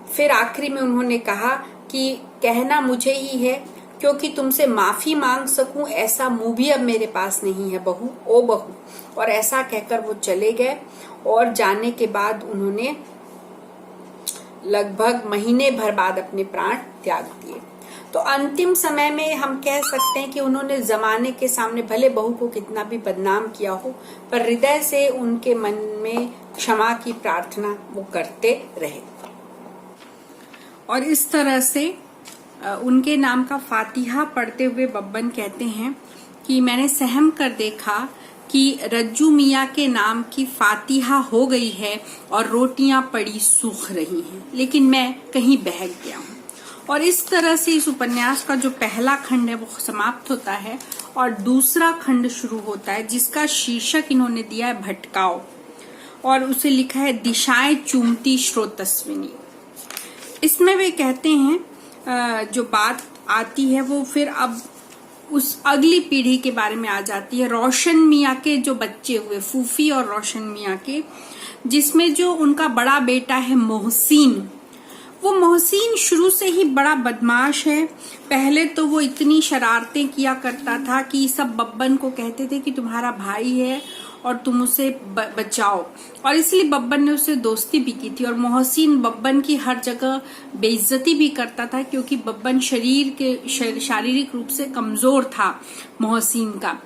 फिर आखिरी में उन्होंने कहा कि कहना मुझे ही है, क्योंकि तुमसे माफी मांग सकूं ऐसा मुंह भी अब मेरे पास नहीं है बहू, ओ बहू। और ऐसा कहकर वो चले गए, और जाने के बाद उन्होंने लगभग महीने भर बाद अपने प्राण त्याग दिए। तो अंतिम समय में हम कह सकते हैं कि उन्होंने जमाने के सामने भले बहू को कितना भी बदनाम किया हो, पर हृदय से उनके मन में क्षमा की प्रार्थना वो करते रहे। और इस तरह से उनके नाम का फातिहा पढ़ते हुए बब्बन कहते हैं कि मैंने सहम कर देखा कि रज्जू मियाँ के नाम की फातिहा हो गई है और रोटियां पड़ी सूख रही हैं, लेकिन मैं कहीं बहक गया हूँ। और इस तरह से इस उपन्यास का जो पहला खंड है वो समाप्त होता है और दूसरा खंड शुरू होता है, जिसका शीर्षक इन्होंने दिया है भटकाओ, और उसे लिखा है दिशाएं चूमती श्रोतस्विनी। इसमें वे कहते हैं जो बात आती है वो फिर अब उस अगली पीढ़ी के बारे में आ जाती है, रोशन मियाँ के जो बच्चे हुए, फूफी और रोशन मियाँ के, जिसमें जो उनका बड़ा बेटा है मोहसिन, वो मोहसिन शुरू से ही बड़ा बदमाश है। पहले तो वो इतनी शरारतें किया करता था कि सब बब्बन को कहते थे कि तुम्हारा भाई है और तुम उसे बचाओ, और इसलिए बब्बन ने उससे दोस्ती भी की थी। और मोहसिन बब्बन की हर जगह बेइज्जती भी करता था, क्योंकि बब्बन शारीरिक रूप से कमजोर था मोहसिन का।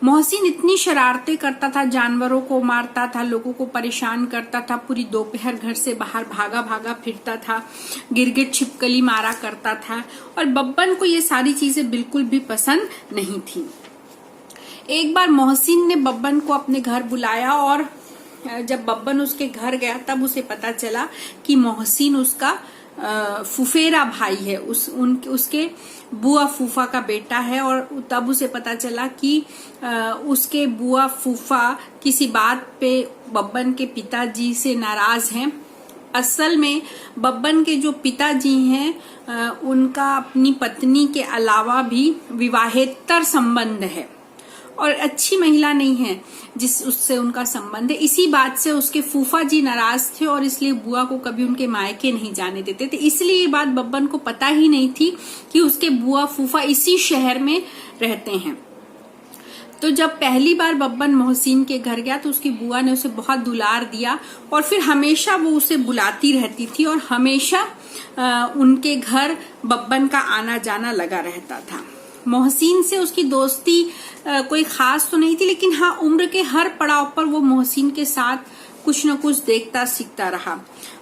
मोहसिन इतनी शरारतें करता था, जानवरों को मारता था, लोगों को परेशान करता था, पूरी दोपहर घर से बाहर भागा भागा फिरता था, गिरगिट छिपकली मारा करता था, और बब्बन को ये सारी चीजें बिल्कुल भी पसंद नहीं थी। एक बार मोहसिन ने बब्बन को अपने घर बुलाया, और जब बब्बन उसके घर गया तब उसे पता चला कि मोहसिन उसका फुफेरा भाई है, उसके बुआ फूफा का बेटा है। और तब उसे पता चला कि उसके बुआ फूफा किसी बात पे बब्बन के पिताजी से नाराज हैं। असल में बब्बन के जो पिताजी हैं उनका अपनी पत्नी के अलावा भी विवाहेतर संबंध है, और अच्छी महिला नहीं है उससे उनका संबंध है। इसी बात से उसके फूफा जी नाराज थे, और इसलिए बुआ को कभी उनके मायके नहीं जाने देते थे। इसलिए ये बात बब्बन को पता ही नहीं थी कि उसके बुआ फूफा इसी शहर में रहते हैं। तो जब पहली बार बब्बन मोहसिन के घर गया तो उसकी बुआ ने उसे बहुत दुलार दिया, और फिर हमेशा वो उसे बुलाती रहती थी, और हमेशा उनके घर बब्बन का आना जाना लगा रहता था। मोहसिन से उसकी दोस्ती कोई खास तो नहीं थी, लेकिन हाँ, उम्र के हर पड़ाव पर वो मोहसिन के साथ कुछ न कुछ देखता सीखता रहा।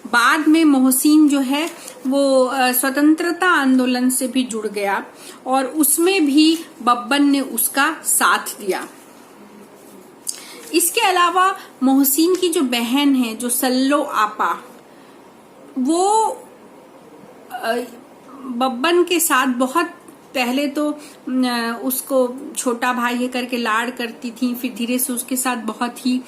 बाद में मोहसिन जो है वो स्वतंत्रता आंदोलन से भी जुड़ गया, और उसमें भी बब्बन ने उसका साथ दिया। इसके अलावा मोहसिन की जो बहन है, जो सल्लो आपा, वो बब्बन के साथ बहुत पहले तो उसको छोटा भाई है करके लाड करती थी, फिर धीरे से उसके साथ बहुत ही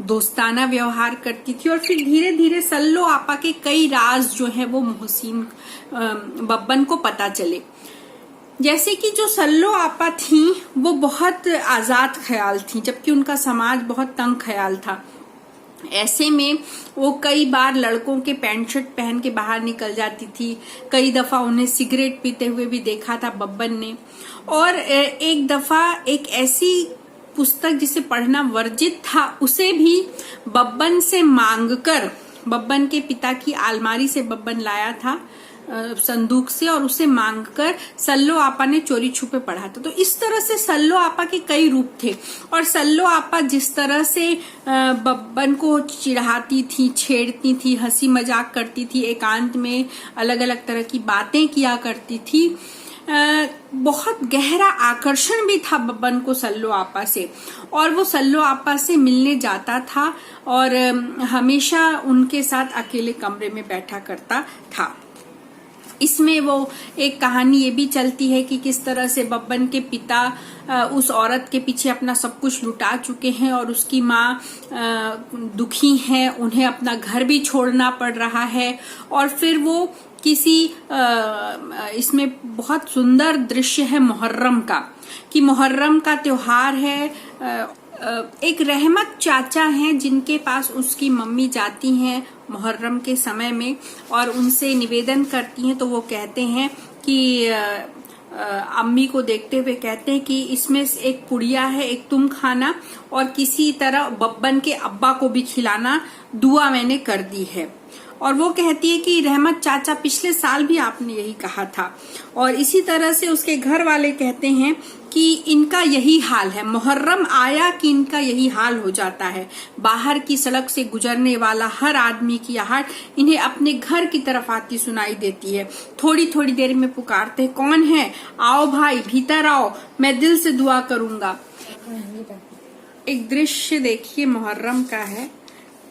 दोस्ताना व्यवहार करती थी, और फिर धीरे धीरे सल्लो आपा के कई राज जो है वो मोहसिन बब्बन को पता चले। जैसे कि जो सल्लो आपा थी वो बहुत आजाद ख्याल थी, जबकि उनका समाज बहुत तंग ख्याल था। ऐसे में वो कई बार लड़कों के पैंट शर्ट पहन के बाहर निकल जाती थी। कई दफा उन्हें सिगरेट पीते हुए भी देखा था बब्बन ने। और एक दफा एक ऐसी पुस्तक जिसे पढ़ना वर्जित था उसे भी बब्बन से मांगकर, बब्बन के पिता की अलमारी से बब्बन लाया था संदूक से, और उसे मांगकर सल्लो आपा ने चोरी छुपे पढ़ा था। तो इस तरह से सल्लो आपा के कई रूप थे, और सल्लो आपा जिस तरह से बब्बन को चिढ़ाती थी, छेड़ती थी, हंसी मजाक करती थी, एकांत में अलग अलग तरह की बातें किया करती थी, बहुत गहरा आकर्षण भी था बब्बन को सल्लो आपा से, और वो सल्लो आपा से मिलने जाता था और हमेशा उनके साथ अकेले कमरे में बैठा करता था। इसमें वो एक कहानी ये भी चलती है कि किस तरह से बब्बन के पिता उस औरत के पीछे अपना सब कुछ लुटा चुके हैं और उसकी माँ दुखी है, उन्हें अपना घर भी छोड़ना पड़ रहा है। और फिर वो किसी इसमें बहुत सुंदर दृश्य है मुहर्रम का, कि मुहर्रम का त्योहार है। एक रहमत चाचा हैं जिनके पास उसकी मम्मी जाती हैं मुहर्रम के समय में और उनसे निवेदन करती हैं, तो वो कहते हैं कि अम्मी को देखते हुए कहते हैं कि इसमें से एक पुड़िया है, एक तुम खाना और किसी तरह बब्बन के अब्बा को भी खिलाना, दुआ मैंने कर दी है। और वो कहती है कि रहमत चाचा पिछले साल भी आपने यही कहा था। और इसी तरह से उसके घर वाले कहते हैं कि इनका यही हाल है, मुहर्रम आया कि इनका यही हाल हो जाता है। बाहर की सड़क से गुजरने वाला हर आदमी की आहट इन्हें अपने घर की तरफ आती सुनाई देती है। थोड़ी थोड़ी देर में पुकारते, कौन है, आओ भाई भीतर आओ, मैं दिल से दुआ करूंगा। एक दृश्य देखिए मुहर्रम का है,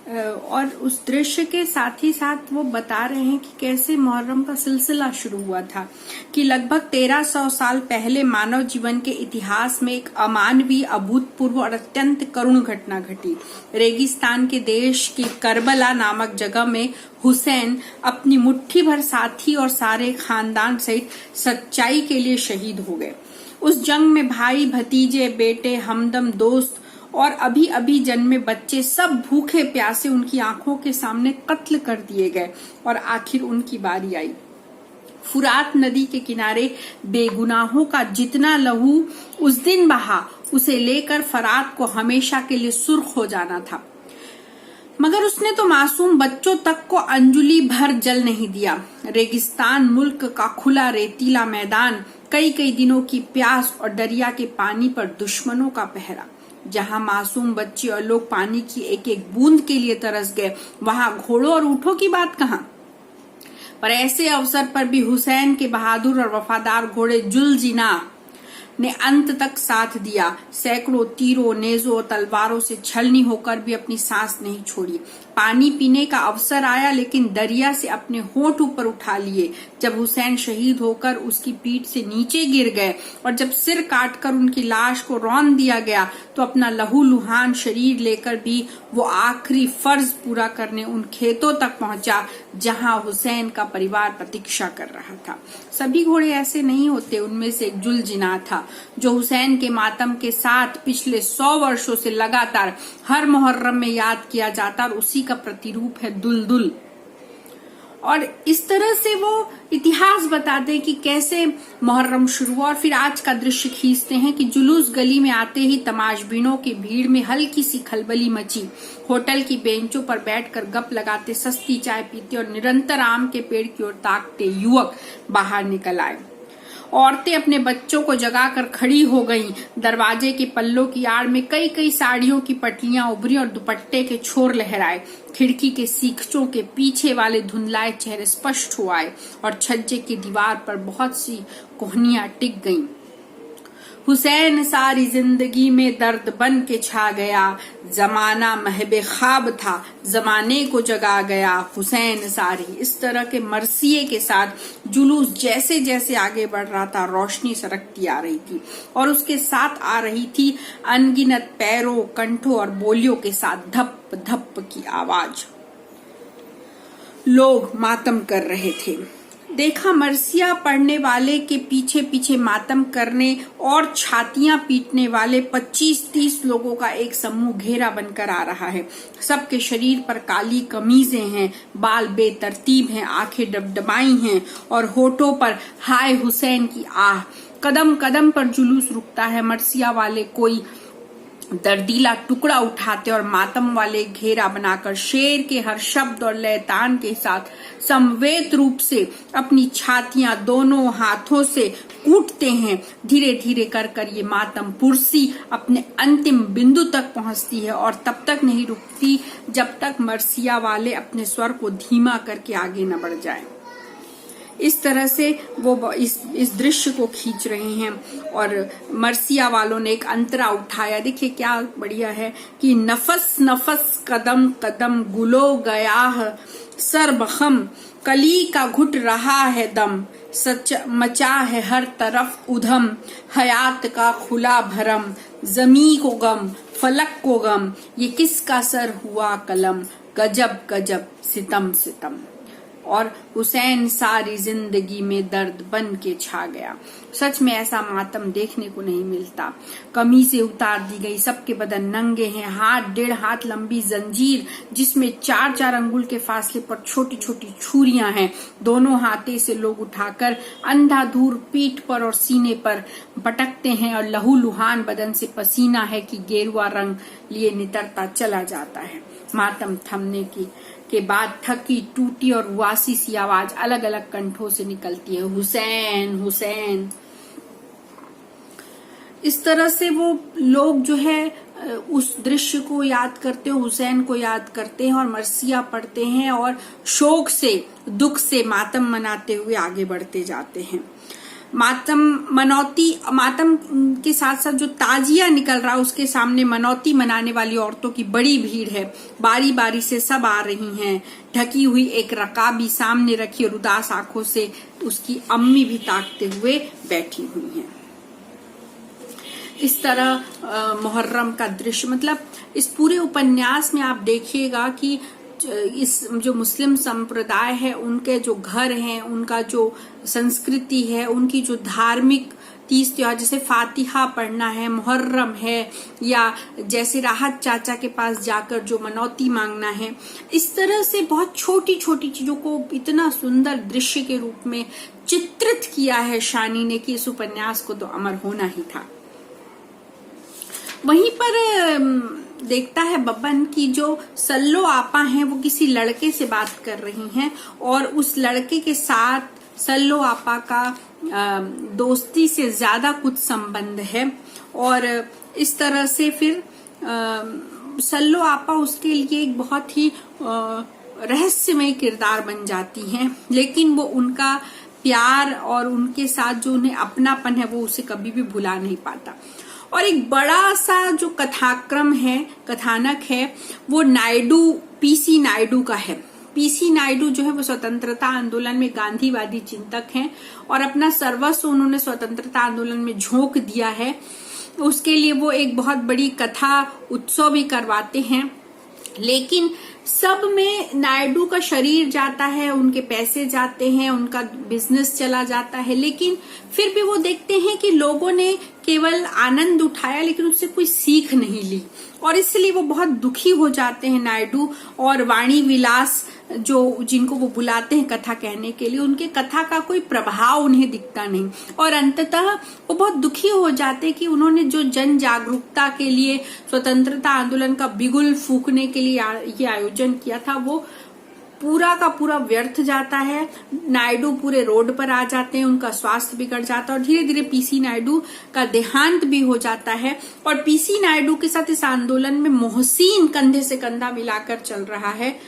और उस दृश्य के साथ ही साथ वो बता रहे हैं कि कैसे मुहर्रम का सिलसिला शुरू हुआ था, कि लगभग 1300 साल पहले मानव जीवन के इतिहास में एक अमानवीय, अभूतपूर्व और अत्यंत करुण घटना घटी। रेगिस्तान के देश की करबला नामक जगह में हुसैन अपनी मुट्ठी भर साथी और सारे खानदान सहित सच्चाई के लिए शहीद हो गए। उस जंग में भाई, भतीजे, बेटे, हमदम, दोस्त और अभी अभी जन्मे बच्चे सब भूखे प्यासे उनकी आंखों के सामने कत्ल कर दिए गए, और आखिर उनकी बारी आई। फुरात नदी के किनारे बेगुनाहों का जितना लहू उस दिन बहा, उसे लेकर फरात को हमेशा के लिए सुर्ख हो जाना था। मगर उसने तो मासूम बच्चों तक को अंजुली भर जल नहीं दिया। रेगिस्तान मुल्क का खुला रेतीला मैदान, कई कई दिनों की प्यास और दरिया के पानी पर दुश्मनों का पहरा। जहां मासूम बच्चे और लोग पानी की एक एक बूंद के लिए तरस गए, वहां घोड़ों और ऊंटों की बात कहां। पर ऐसे अवसर पर भी हुसैन के बहादुर और वफादार घोड़े जुलजिना ने अंत तक साथ दिया। सैकड़ों तीरों, नेजों, तलवारों से छलनी होकर भी अपनी सांस नहीं छोड़ी। पानी पीने का अवसर आया, लेकिन दरिया से अपने होंठ ऊपर उठा लिए। जब हुसैन शहीद होकर उसकी पीठ से नीचे गिर गए और जब सिर काटकर उनकी लाश को रौंद दिया गया, तो अपना लहूलुहान शरीर लेकर भी वो आखिरी फर्ज पूरा करने उन खेतों तक पहुंचा जहां हुसैन का परिवार प्रतीक्षा कर रहा था। सभी घोड़े ऐसे नहीं होते। उनमें से एक जुलजिना था जो हुसैन के मातम के साथ पिछले 100 वर्षों से लगातार हर मुहर्रम में याद किया जाता, और उसी का प्रतिरूप है दुलदुल। और इस तरह से वो इतिहास बताते हैं कि कैसे मुहर्रम शुरू हुआ। और फिर आज का दृश्य खींचते हैं कि जुलूस गली में आते ही तमाशबीनों की भीड़ में हल्की सी खलबली मची। होटल की बेंचों पर बैठकर गप लगाते, सस्ती चाय पीते और निरंतर आम के पेड़ की ओर ताकते युवक बाहर निकल आए। औरतें अपने बच्चों को जगाकर खड़ी हो गईं। दरवाजे के पल्लों की आड़ में कई कई साड़ियों की पटलियां उभरी और दुपट्टे के छोर लहराए। खिड़की के सीखचों के पीछे वाले धुंधलाए चेहरे स्पष्ट हो आए और छज्जे की दीवार पर बहुत सी कोहनियां टिक गईं। हुसैन सारी जिंदगी में दर्द बन के छा गया, जमाना महबे ख्वाब था, जमाने को जगा गया हुसैन सारी। इस तरह के मरसिये के साथ जुलूस जैसे जैसे आगे बढ़ रहा था, रोशनी सरकती आ रही थी और उसके साथ आ रही थी अनगिनत पैरों, कंठों और बोलियों के साथ धप धप की आवाज। लोग मातम कर रहे थे। देखा मरसिया पढ़ने वाले के पीछे पीछे मातम करने और छातियां पीटने वाले 25-30 लोगों का एक समूह घेरा बनकर आ रहा है। सबके शरीर पर काली कमीजें हैं, बाल बेतरतीब हैं, आंखें डबडबाई हैं और होठों पर हाय हुसैन की आह। कदम कदम पर जुलूस रुकता है। मरसिया वाले कोई दर्दीला टुकड़ा उठाते और मातम वाले घेरा बनाकर शेर के हर शब्द और लयतान के साथ समवेत रूप से अपनी छातियां दोनों हाथों से कूटते हैं। धीरे धीरे कर कर ये मातम पुरसी अपने अंतिम बिंदु तक पहुंचती है और तब तक नहीं रुकती जब तक मरसिया वाले अपने स्वर को धीमा करके आगे न बढ़ जाएं। इस तरह से वो इस दृश्य को खींच रहे हैं और मरसिया वालों ने एक अंतरा उठाया। देखिए क्या बढ़िया है कि नफस नफस कदम कदम गुलो गया है सरबखम, कली का घुट रहा है दम, सच मचा है हर तरफ उधम, हयात का खुला भरम, जमी को गम फलक को गम, ये किसका सर हुआ कलम, गजब गजब सितम सितम। और हुसैन सारी जिंदगी में दर्द बन के छा गया। सच में ऐसा मातम देखने को नहीं मिलता। कमीजें उतार दी गई, सबके बदन नंगे हैं, हाथ 1.5 हाथ लंबी जंजीर जिसमें 4-4 अंगुल के फासले पर छोटी छोटी छुरियां हैं, दोनों हाथे से लोग उठाकर अंधाधुंध पीठ पर और सीने पर पटकते हैं और लहू लुहान बदन से पसीना है कि गेरुआ रंग लिए नितरता चला जाता है। मातम थमने के बाद थकी टूटी और उदासी सी आवाज अलग अलग कंठों से निकलती है, हुसैन हुसैन। इस तरह से वो लोग जो है उस दृश्य को याद करते हैं, हुसैन को याद करते हैं और मरसिया पढ़ते हैं और शोक से दुख से मातम मनाते हुए आगे बढ़ते जाते हैं। मातम के साथ साथ जो ताजिया निकल रहा है उसके सामने मनौती मनाने वाली औरतों की बड़ी भीड़ है। बारी बारी से सब आ रही हैं। ढकी हुई एक रकाबी सामने रखी और उदास आंखों से उसकी अम्मी भी ताकते हुए बैठी हुई हैं। इस तरह मुहर्रम का दृश्य, मतलब इस पूरे उपन्यास में आप देखिएगा कि इस जो मुस्लिम संप्रदाय है उनके जो घर हैं, उनका जो संस्कृति है, उनकी जो धार्मिक 30 त्योहार जैसे फातिहा पढ़ना है, मुहर्रम है, या जैसे राहत चाचा के पास जाकर जो मनौती मांगना है, इस तरह से बहुत छोटी छोटी चीजों को इतना सुंदर दृश्य के रूप में चित्रित किया है शानी ने कि इस उपन्यास को तो अमर होना ही था। वहीं पर देखता है बब्बन की जो सल्लो आपा हैं वो किसी लड़के से बात कर रही हैं और उस लड़के के साथ सल्लो आपा का दोस्ती से ज्यादा कुछ संबंध है और इस तरह से फिर सल्लो आपा उसके लिए एक बहुत ही रहस्यमय किरदार बन जाती हैं, लेकिन वो उनका प्यार और उनके साथ जो उन्हें अपनापन है वो उसे कभी भी भुला नहीं पाता। और एक बड़ा सा जो कथाक्रम है, कथानक है, वो पीसी नायडू का है। पीसी नायडू जो है वो स्वतंत्रता आंदोलन में गांधीवादी चिंतक हैं और अपना सर्वस्व उन्होंने स्वतंत्रता आंदोलन में झोंक दिया है। उसके लिए वो एक बहुत बड़ी कथा उत्सव भी करवाते हैं, लेकिन सब में नायडू का शरीर जाता है, उनके पैसे जाते हैं, उनका बिजनेस चला जाता है, लेकिन फिर भी वो देखते हैं कि लोगों ने केवल आनंद उठाया लेकिन उससे कोई सीख नहीं ली और इसलिए वो बहुत दुखी हो जाते हैं नायडू। और वाणी विलास जिनको वो बुलाते हैं कथा कहने के लिए, उनके कथा का कोई प्रभाव उन्हें दिखता नहीं और अंततः वो बहुत दुखी हो जाते कि उन्होंने जो जन जागरूकता के लिए स्वतंत्रता आंदोलन का बिगुल फूकने के लिए ये आयोजन किया था वो पूरा का पूरा व्यर्थ जाता है। नायडू पूरे रोड पर आ जाते हैं, उनका स्वास्थ्य बिगड़ जाता है और धीरे धीरे पीसी नायडू का देहांत भी हो जाता है। और पीसी नायडू के साथ इस आंदोलन में मोहसिन कंधे से कंधा मिलाकर चल रहा है।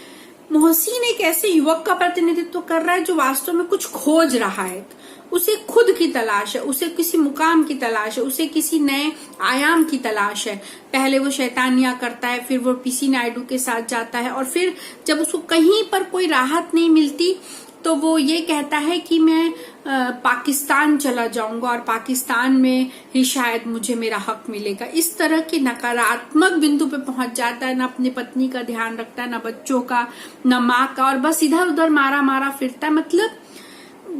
मोहसिन एक ऐसे युवक का प्रतिनिधित्व कर रहा है जो वास्तव में कुछ खोज रहा है, उसे खुद की तलाश है, उसे किसी मुकाम की तलाश है, उसे किसी नए आयाम की तलाश है। पहले वो शैतानियां करता है, फिर वो पीसी नायडू के साथ जाता है और फिर जब उसको कहीं पर कोई राहत नहीं मिलती तो वो ये कहता है कि मैं पाकिस्तान चला जाऊंगा और पाकिस्तान में ही शायद मुझे मेरा हक मिलेगा। इस तरह की नकारात्मक बिंदु पे पहुंच जाता है, न अपनी पत्नी का ध्यान रखता है, न बच्चों का, न माँ का, और बस इधर उधर मारा मारा फिरता है। मतलब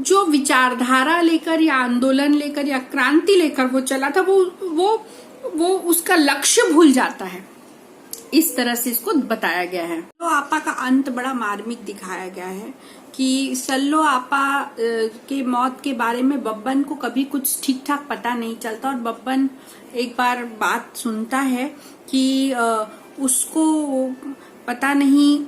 जो विचारधारा लेकर या आंदोलन लेकर या क्रांति लेकर वो चला था वो उसका लक्ष्य भूल जाता है। इस तरह से इसको बताया गया है। सल्लो आपा का अंत बड़ा मार्मिक दिखाया गया है कि सल्लो आपा के मौत के बारे में बब्बन को कभी कुछ ठीक ठाक पता नहीं चलता, और बब्बन एक बार बात सुनता है कि उसको पता नहीं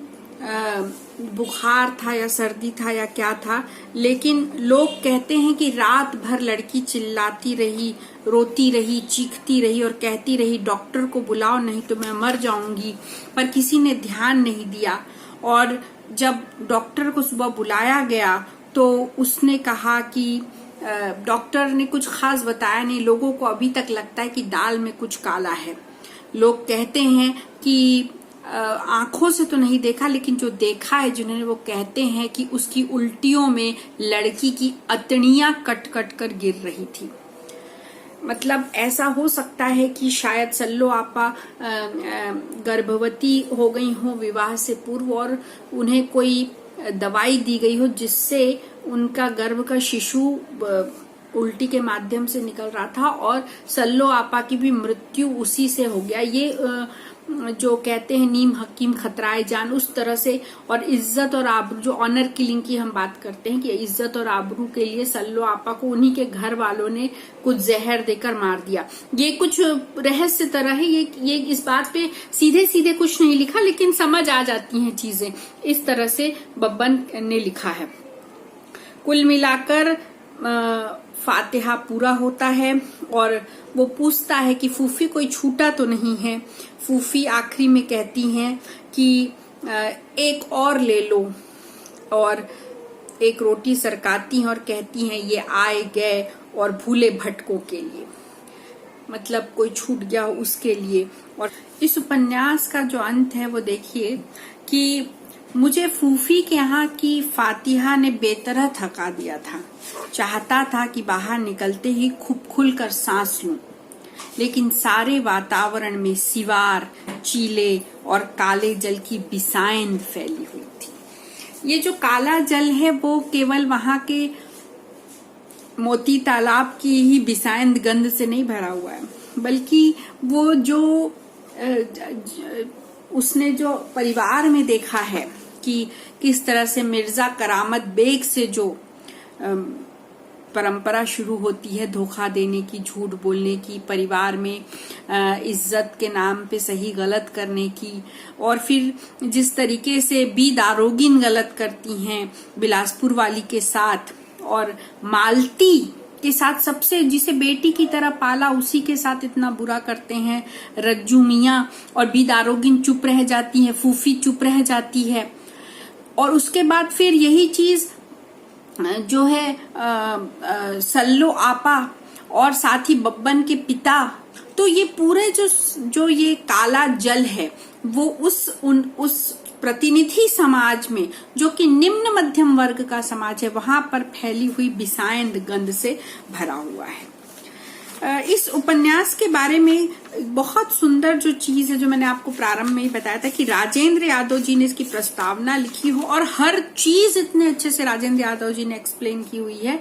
बुखार था या सर्दी था या क्या था, लेकिन लोग कहते हैं कि रात भर लड़की चिल्लाती रही, रोती रही, चीखती रही और कहती रही डॉक्टर को बुलाओ नहीं तो मैं मर जाऊंगी, पर किसी ने ध्यान नहीं दिया। और जब डॉक्टर को सुबह बुलाया गया तो उसने कहा कि डॉक्टर ने कुछ खास बताया नहीं, लोगों को अभी तक लगता है कि दाल में कुछ काला है। लोग कहते हैं कि आंखों से तो नहीं देखा, लेकिन जो देखा है जिन्होंने वो कहते हैं कि उसकी उल्टियों में लड़की की अतड़ियां कट कट कर गिर रही थी। मतलब ऐसा हो सकता है कि शायद सल्लो आपा गर्भवती हो गई हो विवाह से पूर्व, और उन्हें कोई दवाई दी गई हो जिससे उनका गर्भ का शिशु उल्टी के माध्यम से निकल रहा था, और सल्लो आपा की भी मृत्यु उसी से हो गया। ये जो कहते हैं नीम हकीम खतराए जान, उस तरह से। और इज्जत और आबरू, जो ऑनर किलिंग की हम बात करते हैं कि इज्जत और आबरू के लिए सल्लो आपा को उन्हीं के घर वालों ने कुछ जहर देकर मार दिया। ये कुछ रहस्य तरह है, ये इस बात पे सीधे सीधे कुछ नहीं लिखा, लेकिन समझ आ जाती हैं चीजें। इस तरह से बब्बन ने लिखा है। कुल मिलाकर फातिहा पूरा होता है और वो पूछता है कि फूफी कोई छूटा तो नहीं है। फूफी आखिरी में कहती हैं कि एक और ले लो, और एक रोटी सरकाती हैं और कहती हैं ये आए गए और भूले भटकों के लिए, मतलब कोई छूट गया हो उसके लिए। और इस उपन्यास का जो अंत है वो देखिए कि मुझे फूफी के यहाँ की फातिहा ने बेतरह थका दिया था। चाहता था कि बाहर निकलते ही खूब खुलकर सांस लूं, लेकिन सारे वातावरण में सिवार, चीले और काले जल की बिसाइंद फैली हुई थी। ये जो काला जल है वो केवल वहां के मोती तालाब की ही बिसाइंद गंध से नहीं भरा हुआ है, बल्कि वो जो उसने जो परिवार में देखा है कि किस तरह से मिर्जा करामत बेग से जो परंपरा शुरू होती है धोखा देने की, झूठ बोलने की, परिवार में इज्जत के नाम पे सही गलत करने की, और फिर जिस तरीके से बी दारोगिन गलत करती हैं बिलासपुर वाली के साथ, और मालती के साथ सबसे जिसे बेटी की तरह पाला उसी के साथ इतना बुरा करते हैं रज्जू मियां, और बी दारोगिन चुप रह जाती है, फूफी चुप रह जाती है। और उसके बाद फिर यही चीज जो है सल्लो आपा और साथ ही बब्बन के पिता, तो ये पूरे जो ये काला जल है वो उस प्रतिनिधि समाज में जो कि निम्न मध्यम वर्ग का समाज है वहां पर फैली हुई बिसाइंद गंध से भरा हुआ है। इस उपन्यास के बारे में बहुत सुंदर जो चीज है जो मैंने आपको प्रारंभ में ही बताया था कि राजेंद्र यादव जी ने इसकी प्रस्तावना लिखी हो, और हर चीज इतने अच्छे से राजेंद्र यादव जी ने एक्सप्लेन की हुई है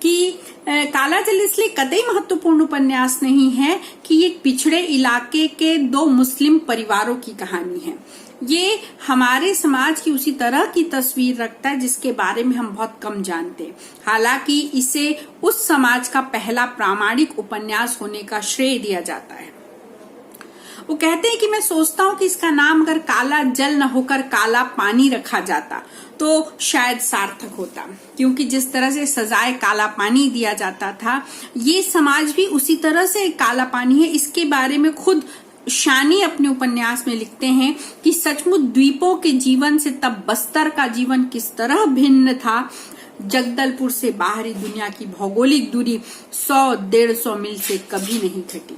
कि काला जल इसलिए कतई महत्वपूर्ण उपन्यास नहीं है कि एक पिछड़े इलाके के दो मुस्लिम परिवारों की कहानी है। ये हमारे समाज की उसी तरह की तस्वीर रखता है जिसके बारे में हम बहुत कम जानते हैं। हालांकि इसे उस समाज का पहला प्रामाणिक उपन्यास होने का श्रेय दिया जाता है। वो कहते हैं कि मैं सोचता हूँ कि इसका नाम अगर काला जल न होकर काला पानी रखा जाता तो शायद सार्थक होता, क्योंकि जिस तरह से सजाए काला पानी दिया जाता था ये समाज भी उसी तरह से काला पानी है। इसके बारे में खुद शानी अपने उपन्यास में लिखते हैं कि सचमुच द्वीपों के जीवन से तब बस्तर का जीवन किस तरह भिन्न था। जगदलपुर से बाहरी दुनिया की भौगोलिक दूरी 100-150 मील से कभी नहीं घटी।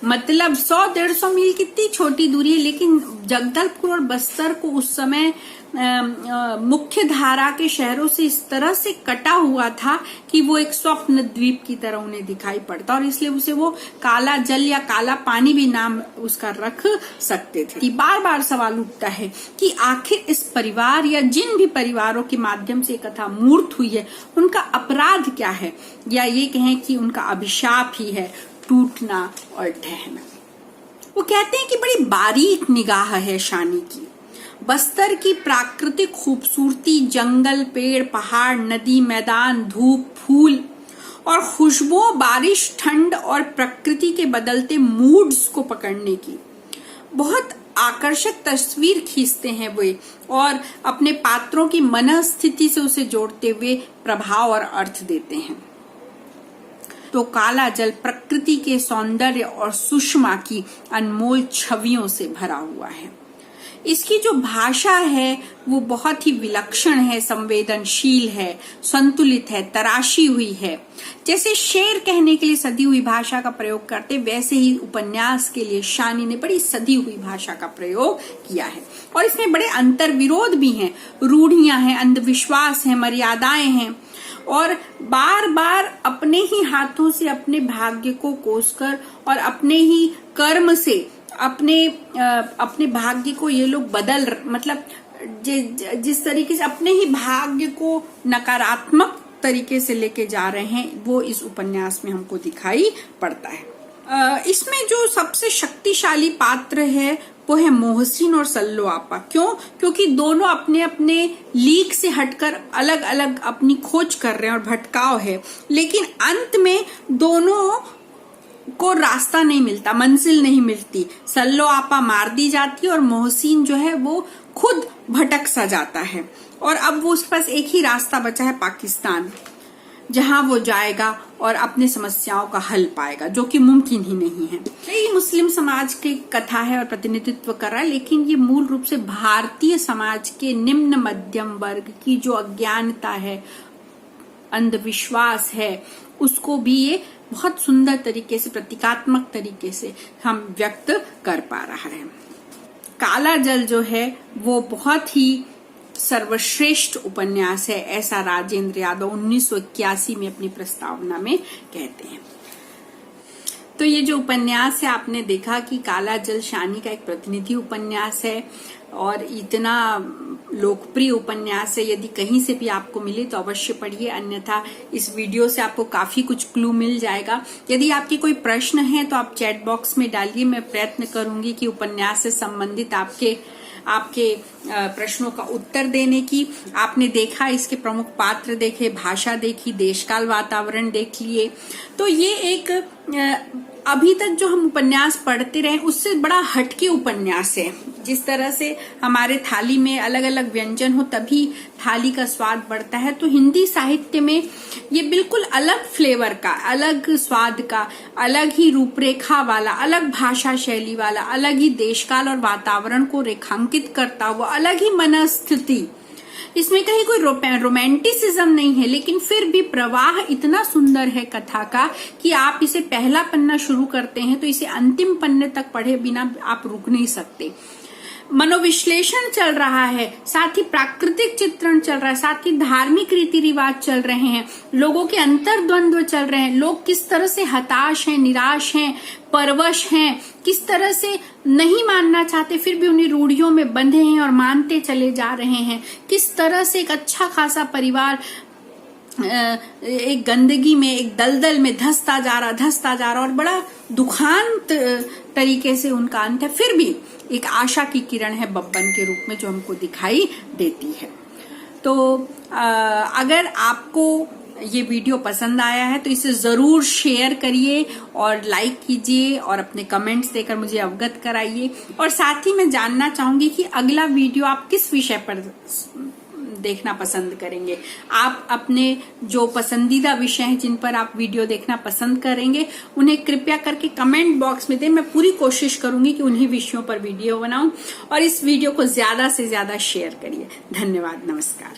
मतलब 100-150 मील कितनी छोटी दूरी है, लेकिन जगदलपुर और बस्तर को उस समय मुख्य धारा के शहरों से इस तरह से कटा हुआ था कि वो एक स्वप्न द्वीप की तरह उन्हें दिखाई पड़ता, और इसलिए उसे वो काला जल या काला पानी भी नाम उसका रख सकते थे। कि बार बार सवाल उठता है कि आखिर इस परिवार या जिन भी परिवारों के माध्यम से कथा मूर्त हुई है उनका अपराध क्या है, या ये कहें कि उनका अभिशाप ही है टूटना और ढहना। वो कहते हैं कि बड़ी बारीक निगाह है शानी की। बस्तर की प्राकृतिक खूबसूरती, जंगल, पेड़, पहाड़, नदी, मैदान, धूप, फूल और खुशबुओं, बारिश, ठंड और प्रकृति के बदलते मूड्स को पकड़ने की बहुत आकर्षक तस्वीर खींचते हैं वे, और अपने पात्रों की मनस्थिति से उसे जोड़ते हुए प्रभाव और अर्थ देते हैं। तो काला जल प्रकृति के सौंदर्य और सुषमा की अनमोल छवियों से भरा हुआ है। इसकी जो भाषा है वो बहुत ही विलक्षण है, संवेदनशील है, संतुलित है, तराशी हुई है। जैसे शेर कहने के लिए सदी हुई भाषा का प्रयोग करते, वैसे ही उपन्यास के लिए शानी ने बड़ी सदी हुई भाषा का प्रयोग किया है। और इसमें बड़े अंतर विरोध भी हैं, रूढ़ियां हैं, अंधविश्वास है, मर्यादाएं हैं, और बार बार अपने ही हाथों से अपने भाग्य को कोसकर और अपने ही कर्म से अपने भाग्य को ये लोग मतलब जिस तरीके से अपने ही भाग्य को नकारात्मक तरीके से लेके जा रहे हैं, वो इस उपन्यास में हमको दिखाई पड़ता है। इसमें जो सबसे शक्तिशाली पात्र है वो है मोहसिन और सल्लो आपा। क्यों? क्योंकि दोनों अपने अपने लीक से हटकर अलग अलग अपनी खोज कर रहे हैं और भटकाव है, लेकिन अंत में दोनों को रास्ता नहीं मिलता, मंजिल नहीं मिलती। सल्लो आपा मार दी जाती है और मोहसिन जो है वो खुद भटक सा जाता है, और अब वो उसके पास एक ही रास्ता बचा है, पाकिस्तान, जहां वो जाएगा और अपने समस्याओं का हल पाएगा, जो कि मुमकिन ही नहीं है। ये मुस्लिम समाज की कथा है और प्रतिनिधित्व कर रहा है, लेकिन ये मूल रूप से भारतीय समाज के निम्न मध्यम वर्ग की जो अज्ञानता है, अंधविश्वास है, उसको भी ये बहुत सुंदर तरीके से, प्रतीकात्मक तरीके से हम व्यक्त कर पा रहा है। काला जल जो है वो बहुत ही सर्वश्रेष्ठ उपन्यास है, ऐसा राजेंद्र यादव 1981 में अपनी प्रस्तावना में कहते हैं। तो ये जो उपन्यास है, आपने देखा कि काला जल शानी का एक प्रतिनिधि उपन्यास है और इतना लोकप्रिय उपन्यास है। यदि कहीं से भी आपको मिले तो अवश्य पढ़िए, अन्यथा इस वीडियो से आपको काफी कुछ क्लू मिल जाएगा। यदि आपके कोई प्रश्न है तो आप चैट बॉक्स में डालिए, मैं प्रयत्न करूंगी कि उपन्यास से संबंधित आपके प्रश्नों का उत्तर देने की। आपने देखा, इसके प्रमुख पात्र देखे, भाषा देखी, देशकाल वातावरण देख लिए, तो ये एक अभी तक जो हम उपन्यास पढ़ते रहे उससे बड़ा हटके उपन्यास है। जिस तरह से हमारे थाली में अलग अलग व्यंजन हो तभी थाली का स्वाद बढ़ता है, तो हिंदी साहित्य में ये बिल्कुल अलग फ्लेवर का, अलग स्वाद का, अलग ही रूपरेखा वाला, अलग भाषा शैली वाला, अलग ही देशकाल और वातावरण को रेखांकित करता हुआ, अलग ही मनस्थिति। इसमें कहीं कोई रोमांटिसिज्म नहीं है, लेकिन फिर भी प्रवाह इतना सुंदर है कथा का कि आप इसे पहला पन्ना शुरू करते हैं तो इसे अंतिम पन्ने तक पढ़े बिना आप रुक नहीं सकते। मनोविश्लेषण चल रहा है, साथ ही प्राकृतिक चित्रण चल रहा है, साथ ही धार्मिक रीति रिवाज चल रहे हैं, लोगों के अंतर्द्वंद्व चल रहे हैं, लोग किस तरह से हताश हैं, निराश हैं, परवश हैं, किस तरह से नहीं मानना चाहते फिर भी उन्हीं रूढ़ियों में बंधे हैं और मानते चले जा रहे हैं, किस तरह से एक अच्छा खासा परिवार एक गंदगी में, एक दलदल में धंसता जा रहा और बड़ा दुखांत तरीके से उनका अंत है, फिर भी एक आशा की किरण है बब्बन के रूप में जो हमको दिखाई देती है। तो अगर आपको ये वीडियो पसंद आया है तो इसे जरूर शेयर करिए और लाइक कीजिए और अपने कमेंट्स देकर मुझे अवगत कराइए। और साथ ही मैं जानना चाहूंगी कि अगला वीडियो आप किस विषय पर देखना पसंद करेंगे। आप अपने जो पसंदीदा विषय हैं जिन पर आप वीडियो देखना पसंद करेंगे उन्हें कृपया करके कमेंट बॉक्स में दें। मैं पूरी कोशिश करूंगी कि उन्हीं विषयों पर वीडियो बनाऊं, और इस वीडियो को ज्यादा से ज्यादा शेयर करिए। धन्यवाद, नमस्कार।